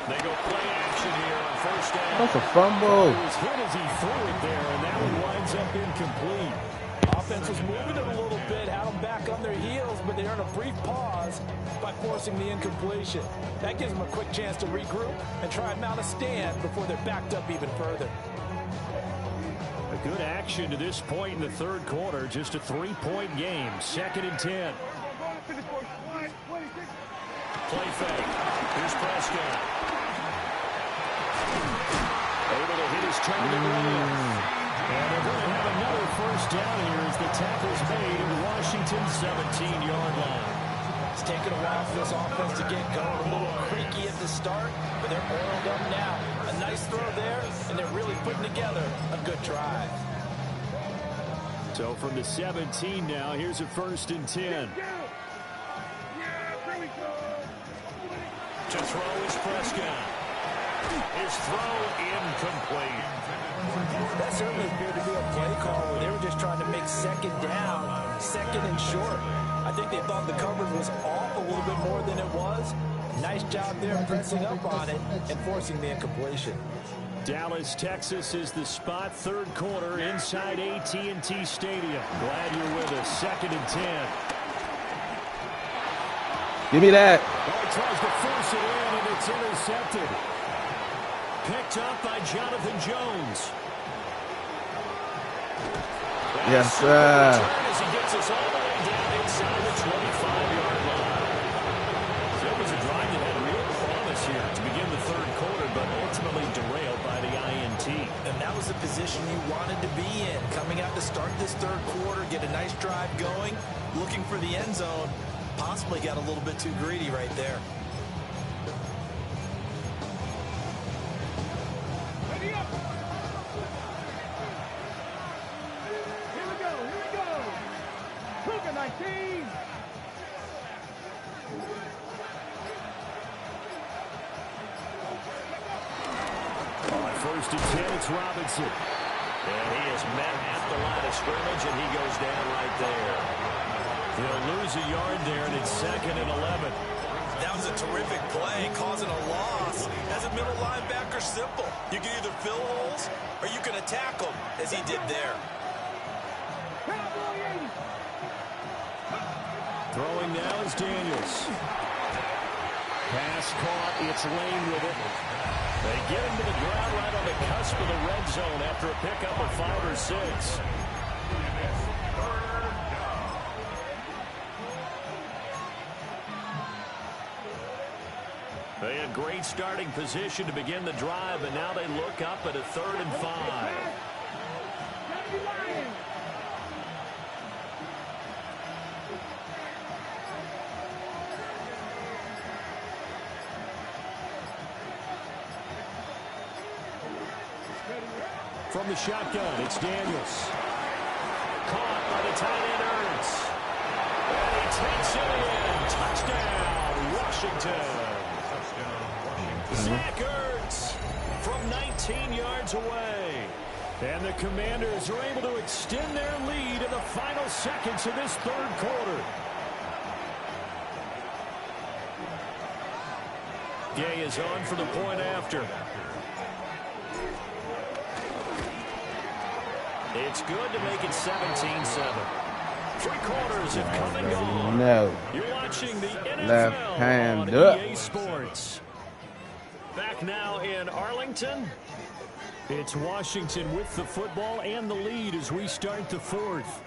S10: They go play action here on first down.
S1: That's a fumble.
S10: He was hit as he threw it there, and that one winds up incomplete.
S11: Offense was moving it a little bit, had them back on their heels, but they earned a brief pause by forcing the incompletion. That gives them a quick chance to regroup and try and mount a stand before they're backed up even further.
S10: A good action to this point in the third quarter. Just a 3-point game. 2nd and 10. Play fake. Here's Prescott. Able to hit his target Williams. And they're going to have another first down here as the tackle's made at Washington's 17-yard line.
S11: It's taken a while for this offense to get going. A little creaky at the start, but they're oiled up now. A nice throw there, and they're really putting together a good drive.
S10: So from the 17 now, here's a 1st and 10. To throw is Prescott. His throw incomplete.
S11: That certainly appeared to be a play call where they were just trying to make second down, second and short. I think they thought the coverage was off a little bit more than it was. Nice job there pressing up on it and forcing the incompletion.
S10: Dallas, Texas is the spot. Third quarter inside AT&T Stadium. Glad you're with us. 2nd and 10.
S1: Give me that.
S10: Well, he tries to force it in, and it's intercepted. Picked up by Jonathan Jones.
S1: Yes, sir.
S10: As he gets us all the way down inside the 25-yard line. So it was a drive that had real promise here to begin the third quarter, but ultimately derailed by the INT.
S11: And that was the position you wanted to be in. Coming out to start this third quarter, get a nice drive going, looking for the end zone. Possibly got a little bit too greedy right there.
S10: First and 10, it's Robinson. And he is met at the line of scrimmage, and he goes down right there. He'll lose a yard there, and it's 2nd and 11.
S11: That was a terrific play, causing a loss. As a middle linebacker, simple. You can either fill holes or you can attack them, as he did there.
S10: Throwing now is Daniels. Pass caught. It's Lane with it. They get him to the ground right on the cusp of the red zone after a pickup of 5 or 6. They had great starting position to begin the drive, and now they look up at a 3rd and 5. From the shotgun, it's Daniels. Caught by the tight end, Ertz. And he takes it in. Touchdown, Washington. Zach Ertz from 19 yards away. And the Commanders are able to extend their lead in the final seconds of this third quarter. Gay is on for the point after. It's good to make it 17-7. 3 quarters have come and gone.
S1: No.
S10: You're watching the NFL
S1: Left hand
S10: on
S1: up.
S10: EA Sports. Back now in Arlington. It's Washington with the football and the lead as we start the fourth.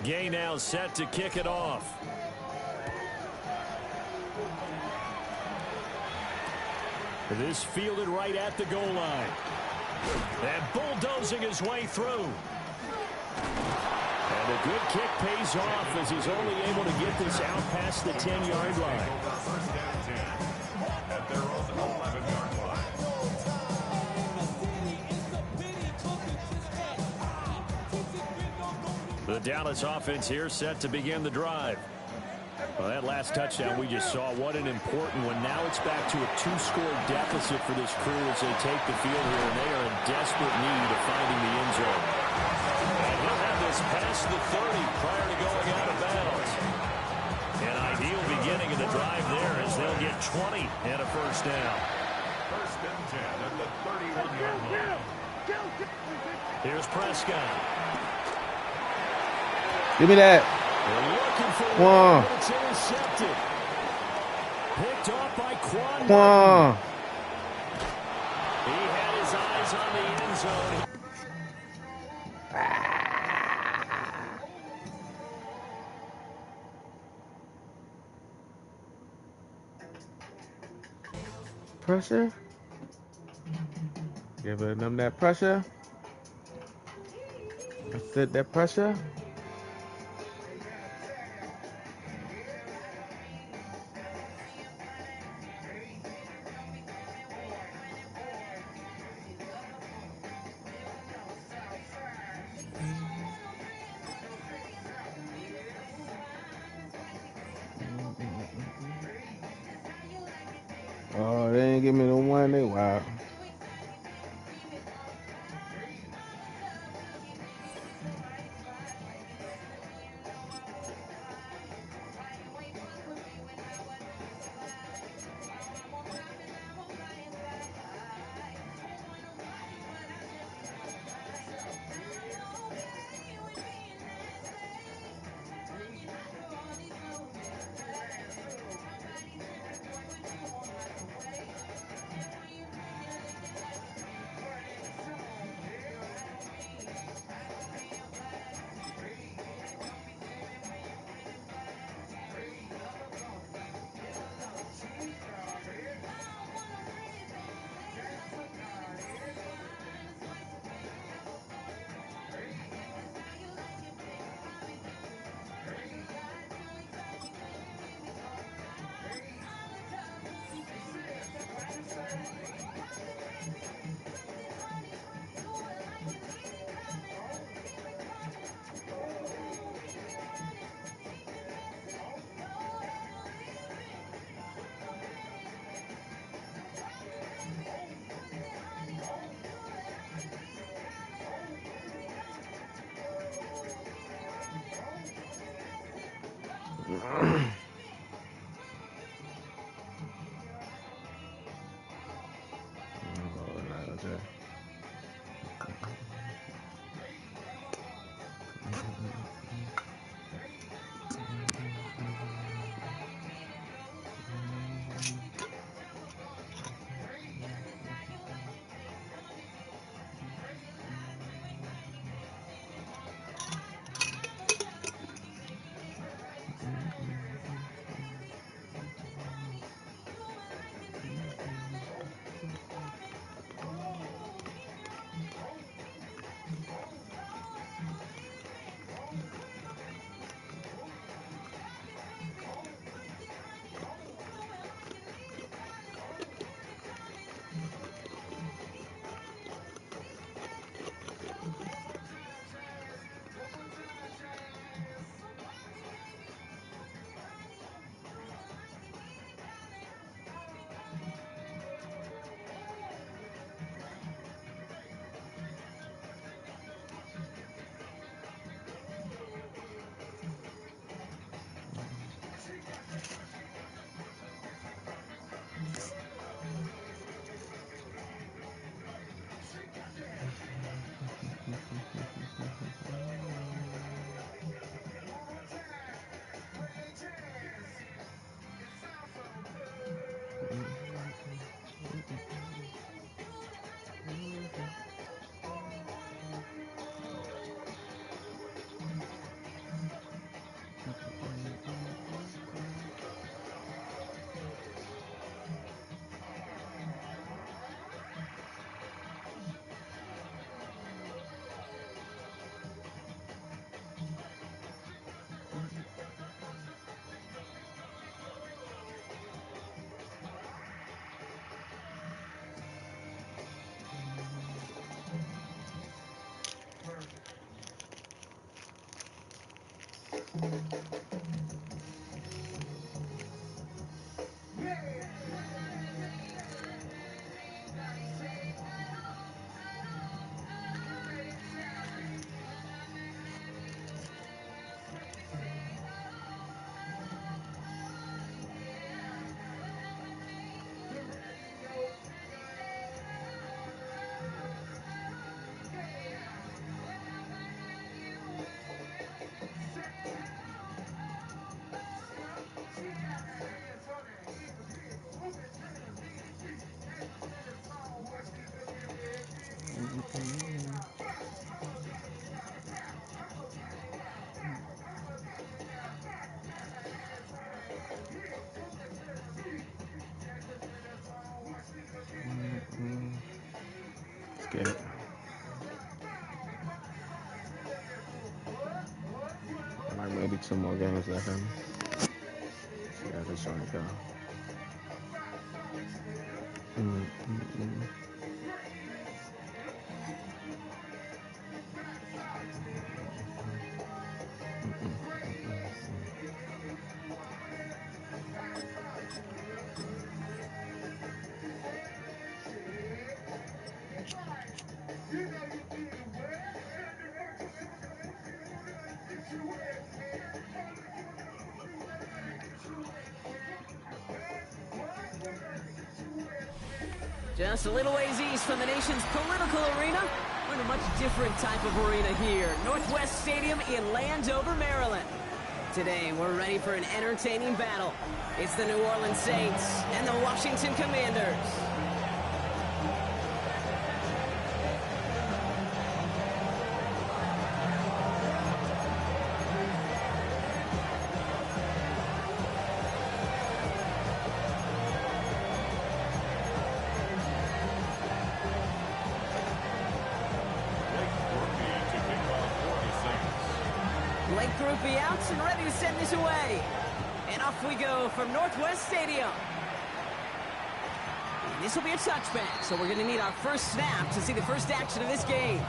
S10: Gay now set to kick it off. This fielded right at the goal line. And bulldozing his way through. And a good kick pays off as he's only able to get this out past the 10-yard line.
S8: At their own 11-yard line.
S10: The Dallas offense here set to begin the drive. Well, that last touchdown we just saw, what an important one. Now it's back to a 2-score deficit for this crew as they take the field here, and they are in desperate need of finding the end zone. And he'll have this past the 30 prior to going out of bounds. An ideal beginning of the drive there as they'll get 20 and a first down.
S8: First and 10 at the 31-yard line.
S10: Here's Prescott.
S1: Give me that.
S10: They're looking for
S1: Quan.
S10: one, but it's intercepted. Picked off by Quan. He had his eyes on the end zone.
S1: Pressure. Giving them that pressure. That's it, that pressure. Oh, they ain't give me the one. They wild. Let's get it. Like maybe 2 more games left in me. See how this joint go.
S2: Just a little ways east from the nation's political arena, we're in a much different type of arena here. Northwest Stadium in Landover, Maryland. Today, we're ready for an entertaining battle. It's the New Orleans Saints and the Washington Commanders. Blake Groupie out and ready to send this away. And off we go from Northwest Stadium. And this will be a touchback, so we're going to need our first snap to see the first action of this game.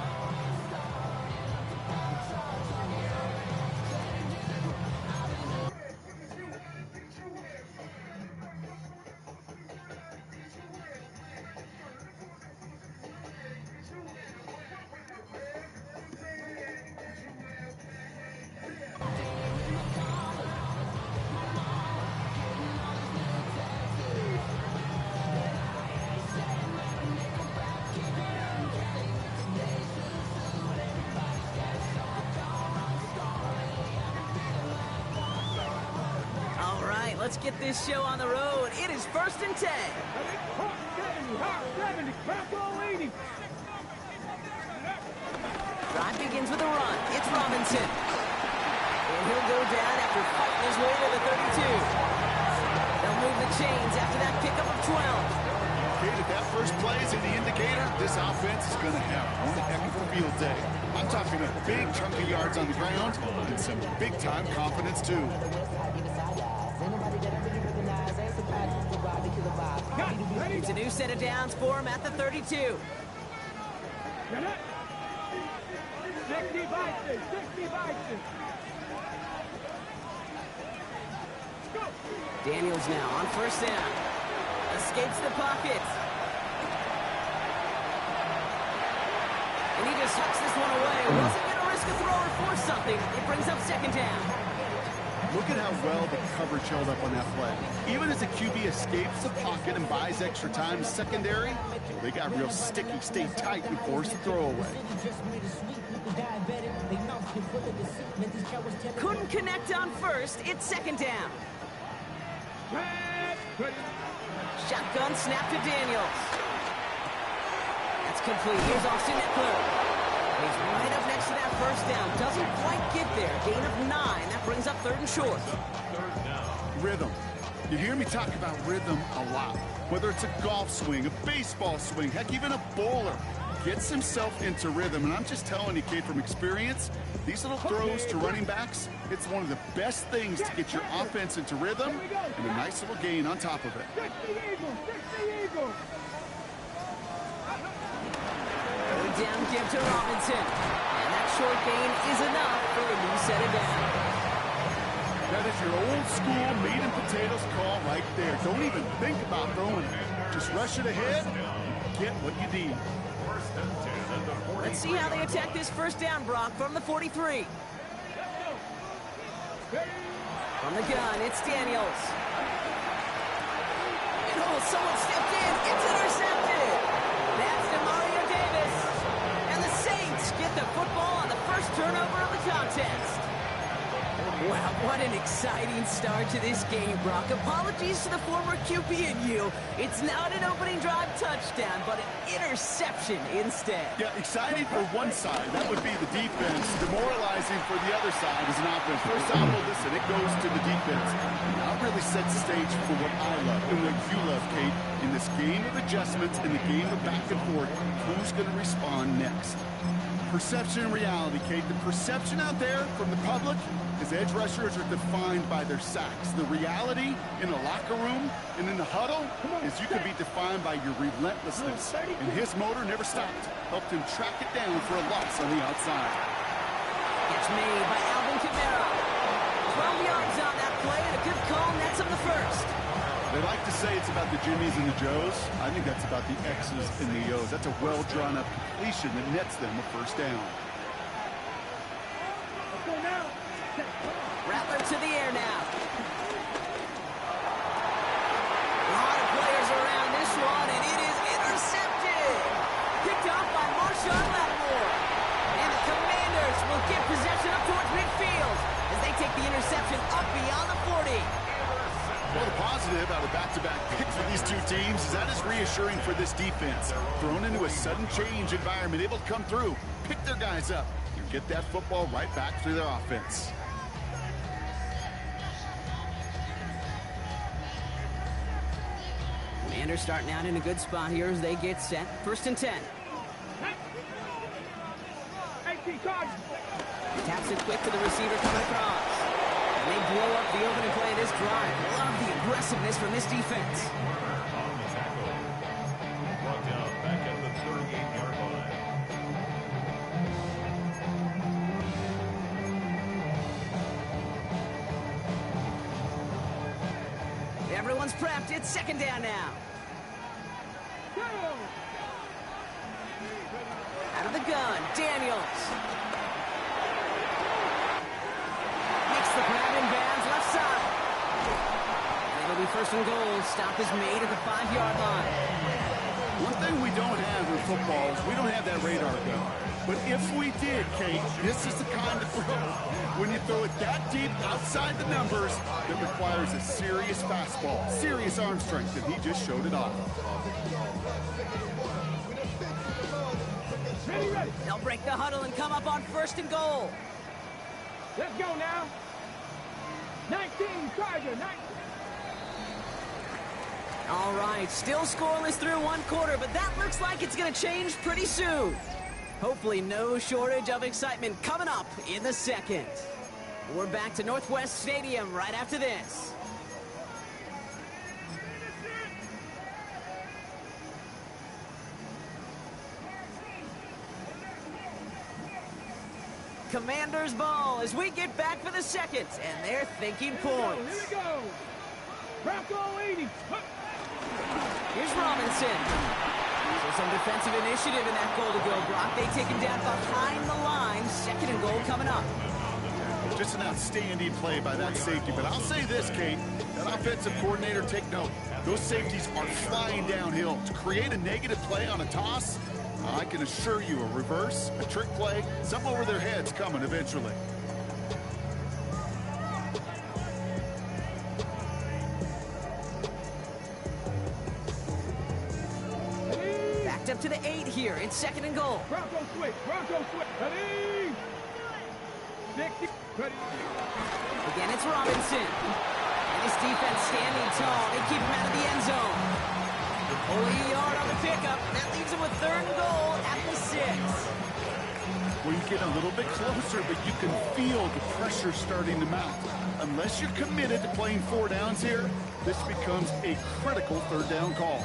S2: Let's get this show on the road. It is 1st and 10. Drive begins with a run. It's Robinson. And he'll go down after fighting his way to the 32. They'll move the chains after that pickup of 12.
S4: Okay, if that first play is any indicator, this offense is going to have one heck of a field day. I'm talking a big chunk of yards on the ground and some big-time confidence, too.
S2: It's a new set of downs for him at the 32. Daniels now on first down. Escapes the pocket. And he just tucks this one away. Wasn't going to risk a throw or force something. It brings up 2nd down.
S4: Look at how well the coverage held up on that play. Even as the QB escapes the pocket and buys extra time secondary, they got real sticky, stayed tight, and forced the throwaway.
S2: Couldn't connect on first. It's 2nd down. Shotgun snap to Daniels. That's complete. Here's Austin Eckler. He's right up next to that first down. Doesn't quite get there. Gain of 9. That brings up 3rd and short.
S4: Rhythm. You hear me talk about rhythm a lot. Whether it's a golf swing, a baseball swing, heck, even a bowler gets himself into rhythm. And I'm just telling you, kid, from experience, these little throws to running backs, it's one of the best things to get your offense into rhythm and a nice little gain on top of it.
S2: Down give to Robinson. And that short gain is enough for a new set of downs.
S4: That is your old school meat and potatoes call right there. Don't even think about throwing it. Just rush it ahead and get what you need.
S2: Let's see how they attack this first down, Brock, from the 43. From the gun, it's Daniels. Oh, someone stepped in. It's intercepted. That's DeMario Davis. And the Saints get the football on the first turnover of the contest. Wow, what an exciting start to this game, Brock. Apologies to the former QB and you. It's not an opening drive touchdown, but an interception instead.
S4: Yeah, exciting for one side. That would be the defense. Demoralizing for the other side is an offense. First time, well, listen, it goes to the defense. That really sets the stage for what I love and what you love, Kate. In this game of adjustments, in the game of back and forth, who's going to respond next? Perception and reality, Kate. The perception out there from the public is edge rushers are defined by their sacks. The reality in the locker room and in the huddle is you can be defined by your relentlessness. And his motor never stopped. Helped him track it down for a loss on the outside.
S2: It's made by Alvin Kamara. 12 yards on that play and a good call nets him the first.
S4: They like to say it's about the Jimmies and the Joes. I think that's about the X's and the O's. That's a well-drawn-up completion that nets them a first down.
S2: Rattler to the air now. A lot of players around this one, and it is intercepted. Picked off by Marshawn Lattimore. And the Commanders will get possession up towards midfield as they take the interception up beyond the 40.
S4: Well, the positive out of back-to-back picks for these two teams is that is reassuring for this defense. Thrown into a sudden change environment, able to come through, pick their guys up, and get that football right back through their offense.
S2: Commanders starting out in a good spot here as they get set. First and 10. Taps it quick to the receiver coming across. And they blow up the opening play of this drive. Love the aggressiveness from this defense.
S8: Brought down back at the 38-yard line.
S2: Everyone's prepped. It's second down now. Out of the gun, Daniels. Makes the grab in bounds, left side. It'll be first and goal. Stop is made at the 5-yard line.
S4: One thing we don't have in football is we don't have that radar gun. But if we did, Kate, this is the kind of throw. When you throw it that deep outside the numbers, it requires a serious fastball, serious arm strength, and he just showed it off.
S2: Ready. They'll break the huddle and come up on first and goal.
S6: Let's go now. 19, Charger, 19.
S2: All right, still scoreless through one quarter, but that looks like it's going to change pretty soon. Hopefully no shortage of excitement coming up in the second. We're back to Northwest Stadium right after this. Commanders ball as we get back for the second, and they're thinking points.
S6: Here we go. Bronco 80.
S2: Here's Robinson. So some defensive initiative in that goal to go, Brock. They take him down behind the line. Second and goal coming up.
S4: Just an outstanding play by that safety. But I'll say this, Kate, that offensive coordinator, take note. Those safeties are flying downhill. To create a negative play on a toss, I can assure you a reverse, a trick play, something over their heads coming eventually.
S2: Backed up to the 8 here. It's second and goal.
S6: Bronco switch. Ready. 60. Ready.
S2: Again, it's Robinson. And his defense standing tall. They keep him out of the end zone. Only a yard on the pickup. That leaves him with third and goal at the 6.
S4: Well, you get a little bit closer, but you can feel the pressure starting to mount. Unless you're committed to playing 4 downs here, this becomes a critical third down call.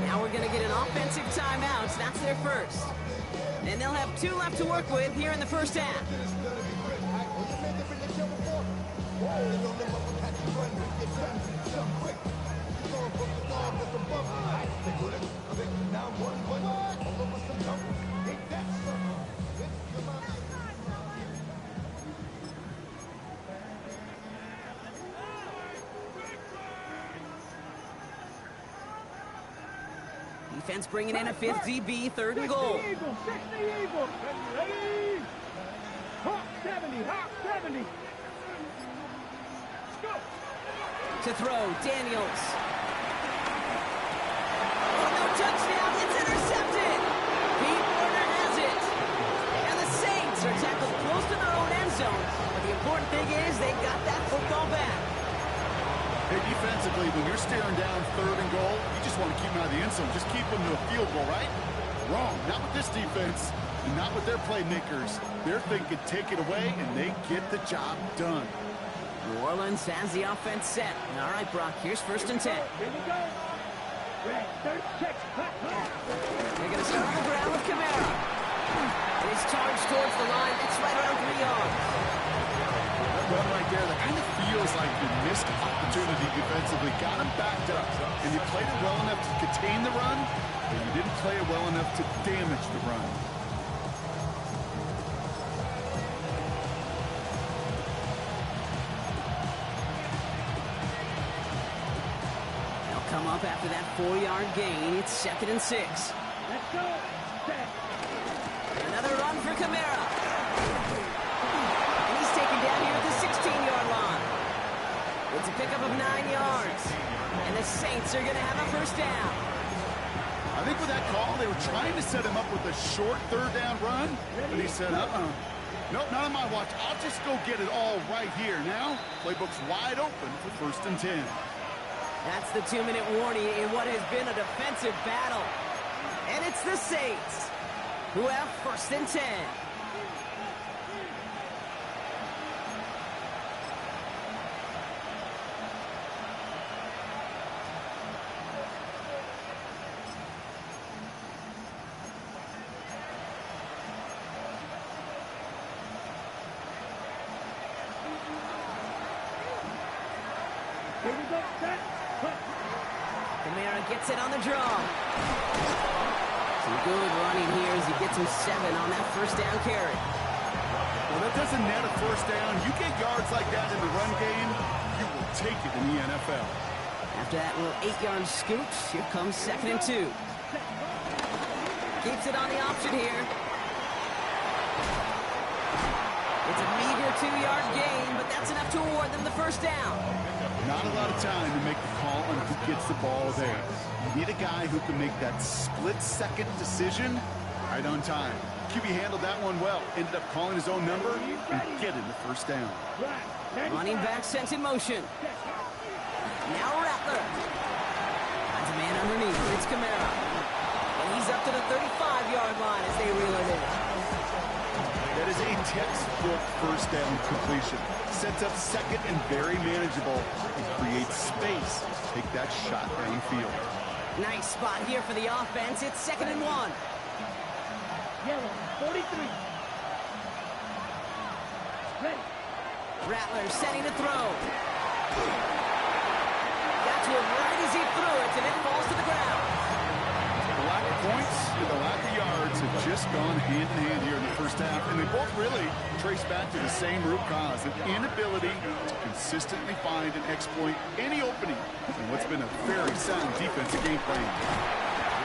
S2: Now we're going to get an offensive timeout. That's their first. And they'll have 2 left to work with here in the first half. Defense bringing in a 5th DB, 3rd and goal.
S6: 60 Eagles, ready? Hawk 70, Hawk 70. Let's go.
S2: To throw, Daniels. Oh, no touchdown, it's intercepted. Pete Warner has it. And the Saints are tackled close to their own end zone. But the important thing is they got that football back.
S4: Hey, defensively, when you're staring down 3rd and goal, you just want to keep them out of the end zone. Just keep them to a field goal, right? Wrong. Not with this defense, and not with their playmakers. They're thinking take it away, and they get the job done.
S2: New Orleans has the offense set. All right, Brock, here's 1st and 10.
S6: Here we go. Red, 36,
S2: They're going to start on the ground with Kamara. And he's charged towards the line. It's right around 3 yards.
S4: Run right there, that kind of feels like you missed opportunity defensively. Got him backed up, and you played it well enough to contain the run, but you didn't play it well enough to damage the run.
S2: They'll come up after that 4-yard gain. It's 2nd and 6.
S6: Let's go. Set.
S2: Another run for Kamara. Taken down here at the 16-yard line. It's a pickup of 9 yards. And the Saints are going to have a 1st down.
S4: I think with that call, they were trying to set him up with a short 3rd down run, but he said, nope, not on my watch. I'll just go get it all right here. Now, playbook's wide open for 1st and 10.
S2: That's the 2-minute warning in what has been a defensive battle. And it's the Saints who have 1st and 10.
S6: Here we go. Set.
S2: Kamara gets it on the draw. Some good running here as he gets him 7 on that 1st down carry.
S4: Well, that doesn't net a 1st down. You get yards like that in the run game, you will take it in the NFL.
S2: After that little 8-yard scoot, here comes 2nd and 2. Keeps it on the option here. It's a meager 2-yard gain, but that's enough to award them the 1st down.
S4: Not a lot of time to make the call on who gets the ball there. You need a guy who can make that split-second decision right on time. QB handled that one well. Ended up calling his own number and getting the 1st down.
S2: Running back sent in motion. Now Rattler. Finds a man underneath. It's Kamara. And he's up to the 35-yard line as they reel it in.
S4: That is a textbook 1st down completion. Sets up 2nd and very manageable. And creates space to take that shot downfield.
S2: Nice spot here for the offense. It's 2nd and 1.
S6: Yellow, 43. Ready.
S2: Rattler setting to throw. Got to him right as he threw it, and it falls to the ground.
S4: The lack of points and the lack of yards have just gone hand in hand here in the 1st half, and they both really trace back to the same root cause, an inability to consistently find and exploit any opening in what's been a very sound defensive game plan.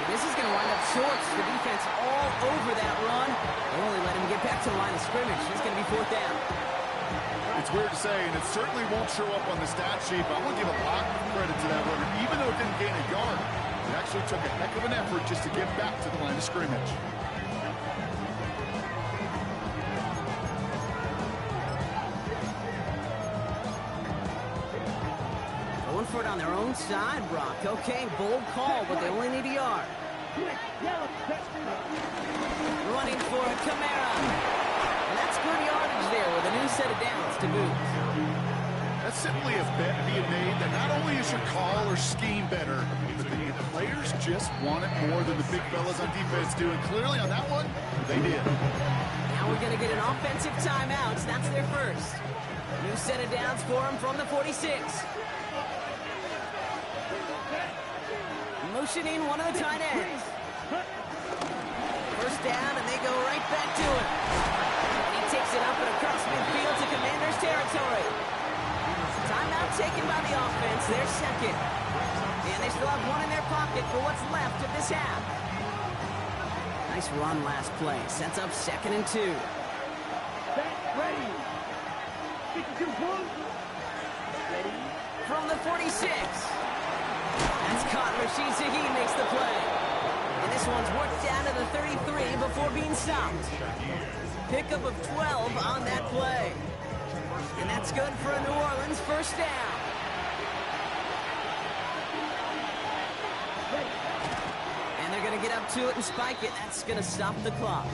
S2: This is going to wind up shorts. The defense all over that run. They only let him get back to the line of scrimmage. It's going to be 4th down.
S4: It's weird to say, and it certainly won't show up on the stat sheet, but I want to give a lot of credit to that runner. Even though it didn't gain a yard, it actually took a heck of an effort just to get back to the line of scrimmage.
S2: Going for it on their own side, Brock. Okay, bold call, but they only need a yard. Running for it, Kamara. And that's good yardage there with a new set of downs to boot.
S4: That's simply a bet being made that not only is your call or scheme better, but the players just want it more than the big fellas on defense do. And clearly on that one, They did.
S2: Now we're going to get an offensive timeout. That's their first. New set of downs for them from the 46. Motioning one of the tight ends. First down, and they go right back to him. And he takes it up and across midfield to Commanders territory. Timeout taken by the offense, their second. And they still have one in their pocket for what's left of this half. Nice run last play. Sets up 2nd and 2.
S6: Ready. 52 points. Ready.
S2: From the 46. That's caught. Rashid Shaheed makes the play. And this one's worked down to the 33 before being stopped. Pickup of 12 on that play. And that's good for a New Orleans first down. And they're going to get up to it and spike it. That's going to stop the clock.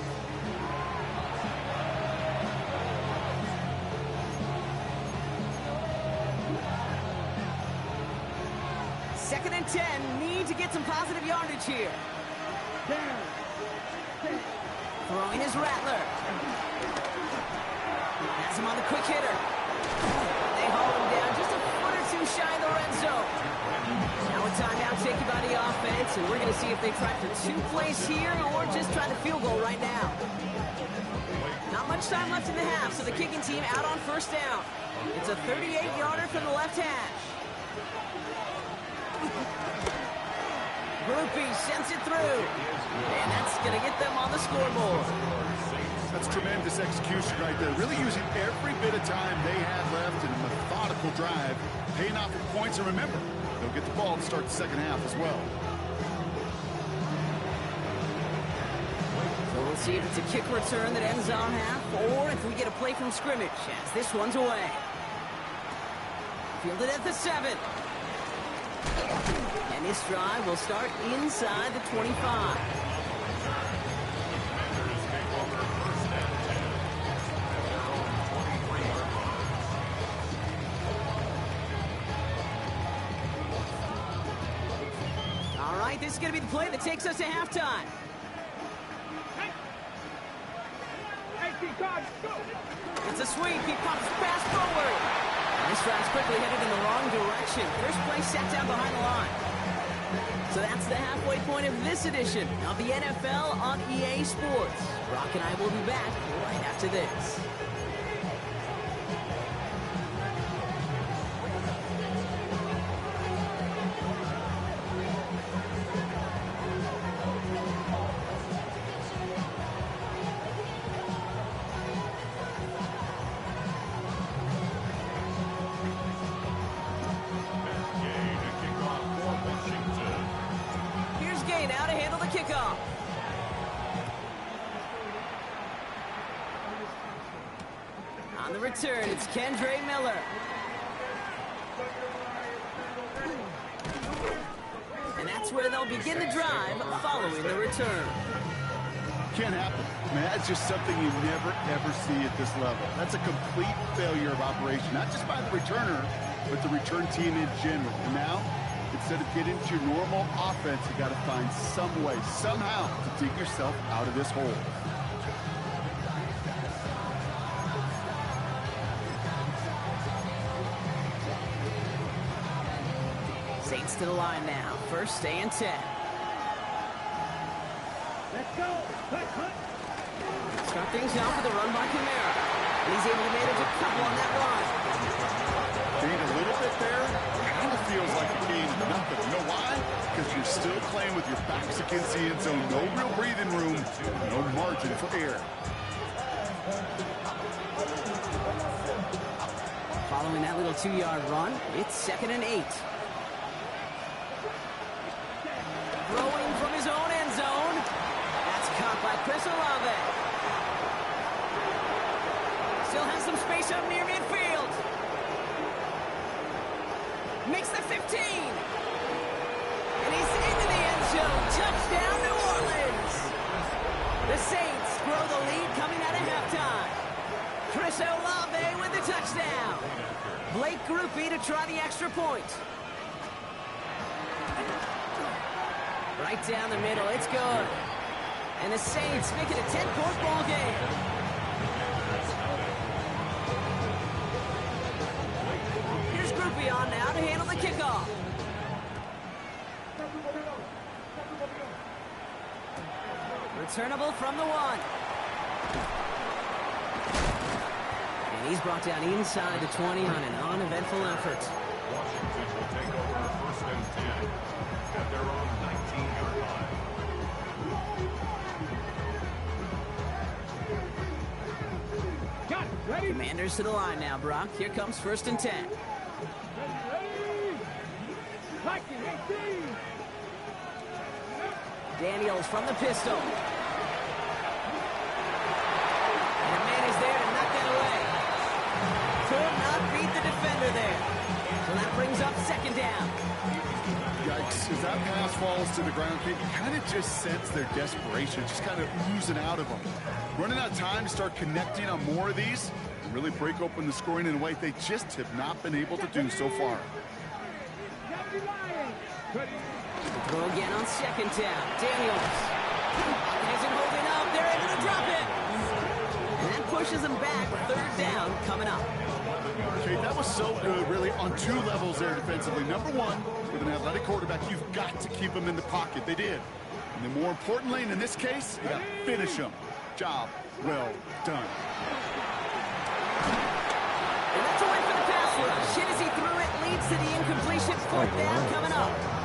S2: Second and 10. Need to get some positive yardage here. Throwing is Rattler. Has him on the quick hitter. They haul him down just a foot or two shy of the red zone. Now a timeout taken by the offense, and we're going to see if they try for 2 plays here or just try the field goal right now. Not much time left in the half, so the kicking team out on first down. It's a 38-yarder from the left hash. Groupie sends it through, and that's going to get them on the scoreboard.
S4: That's tremendous execution right there. Really using every bit of time they have left in a methodical drive, paying off for points. And remember, they'll get the ball to start the second half as well.
S2: So we'll see if it's a kick return that ends our half, or if we get a play from scrimmage, as this one's away. Fielded at the 7. And this drive will start inside the 25. All right, this is going to be the play that takes us to halftime. It's a sweep. He pops the pass forward. And this drive's quickly headed in the wrong direction. First play set down behind the line. So that's the halfway point of this edition of the NFL on EA Sports. Brock and I will be back right after this. Now to handle the kickoff. On the return, it's Kendre Miller. And that's where they'll begin the drive following the return.
S4: Can't happen. I mean, that's just something you never, ever see at this level. That's a complete failure of operation, not just by the returner, but the return team in general. And now, instead of getting to your normal offense, you got to find some way, somehow, to dig yourself out of this hole.
S2: Saints to the line now. First and 10.
S6: Let's go.
S2: Start things off with a run by Kamara. And he's able to manage a couple on that run.
S4: Gained a little bit there. Kind of feels like you gained nothing. You know why? Because you're still playing with your backs against the end zone. No real breathing room. No margin for error.
S2: Following that little 2-yard run, it's 2nd and 8. Throwing from his own end zone. That's caught by Chris Olave. Still has some space up near midfield. Makes the 15. And he's into the end zone. Touchdown, New Orleans. The Saints grow the lead coming out of halftime. Chris Olave with the touchdown. Blake Groupie to try the extra point. Right down the middle. It's good. And the Saints make it a 10-point ball game. Here's Groupie on now to handle the kickoff. Returnable from the 1. And he's brought down inside the 20 on an uneventful effort.
S8: Washington will take over first and 10 at their own 19-yard line.
S6: Ready?
S2: Commanders to the line now, Brock. Here comes first and 10.
S6: Ready? Liking 18.
S2: Daniels from the pistol. And a man is there to knock that away. Could not beat the defender there. So that brings up second down.
S4: Yikes, as that pass falls to the ground, you kind of just sense their desperation, just kind of oozing out of them. Running out of time to start connecting on more of these and really break open the scoring in a way they just have not been able to do so far.
S2: Throw again on second down. Daniels. Isn't holding up. They're able to drop it. And that pushes them back. Third down coming up.
S4: Okay, that was so good, really, on 2 levels there defensively. Number 1, with an athletic quarterback, you've got to keep him in the pocket. They did. And then more importantly, in this case, you got to finish him. Job well done.
S2: And that's a win for the pass rush. Hit as he threw it, leads to the incompletion. Fourth down coming up.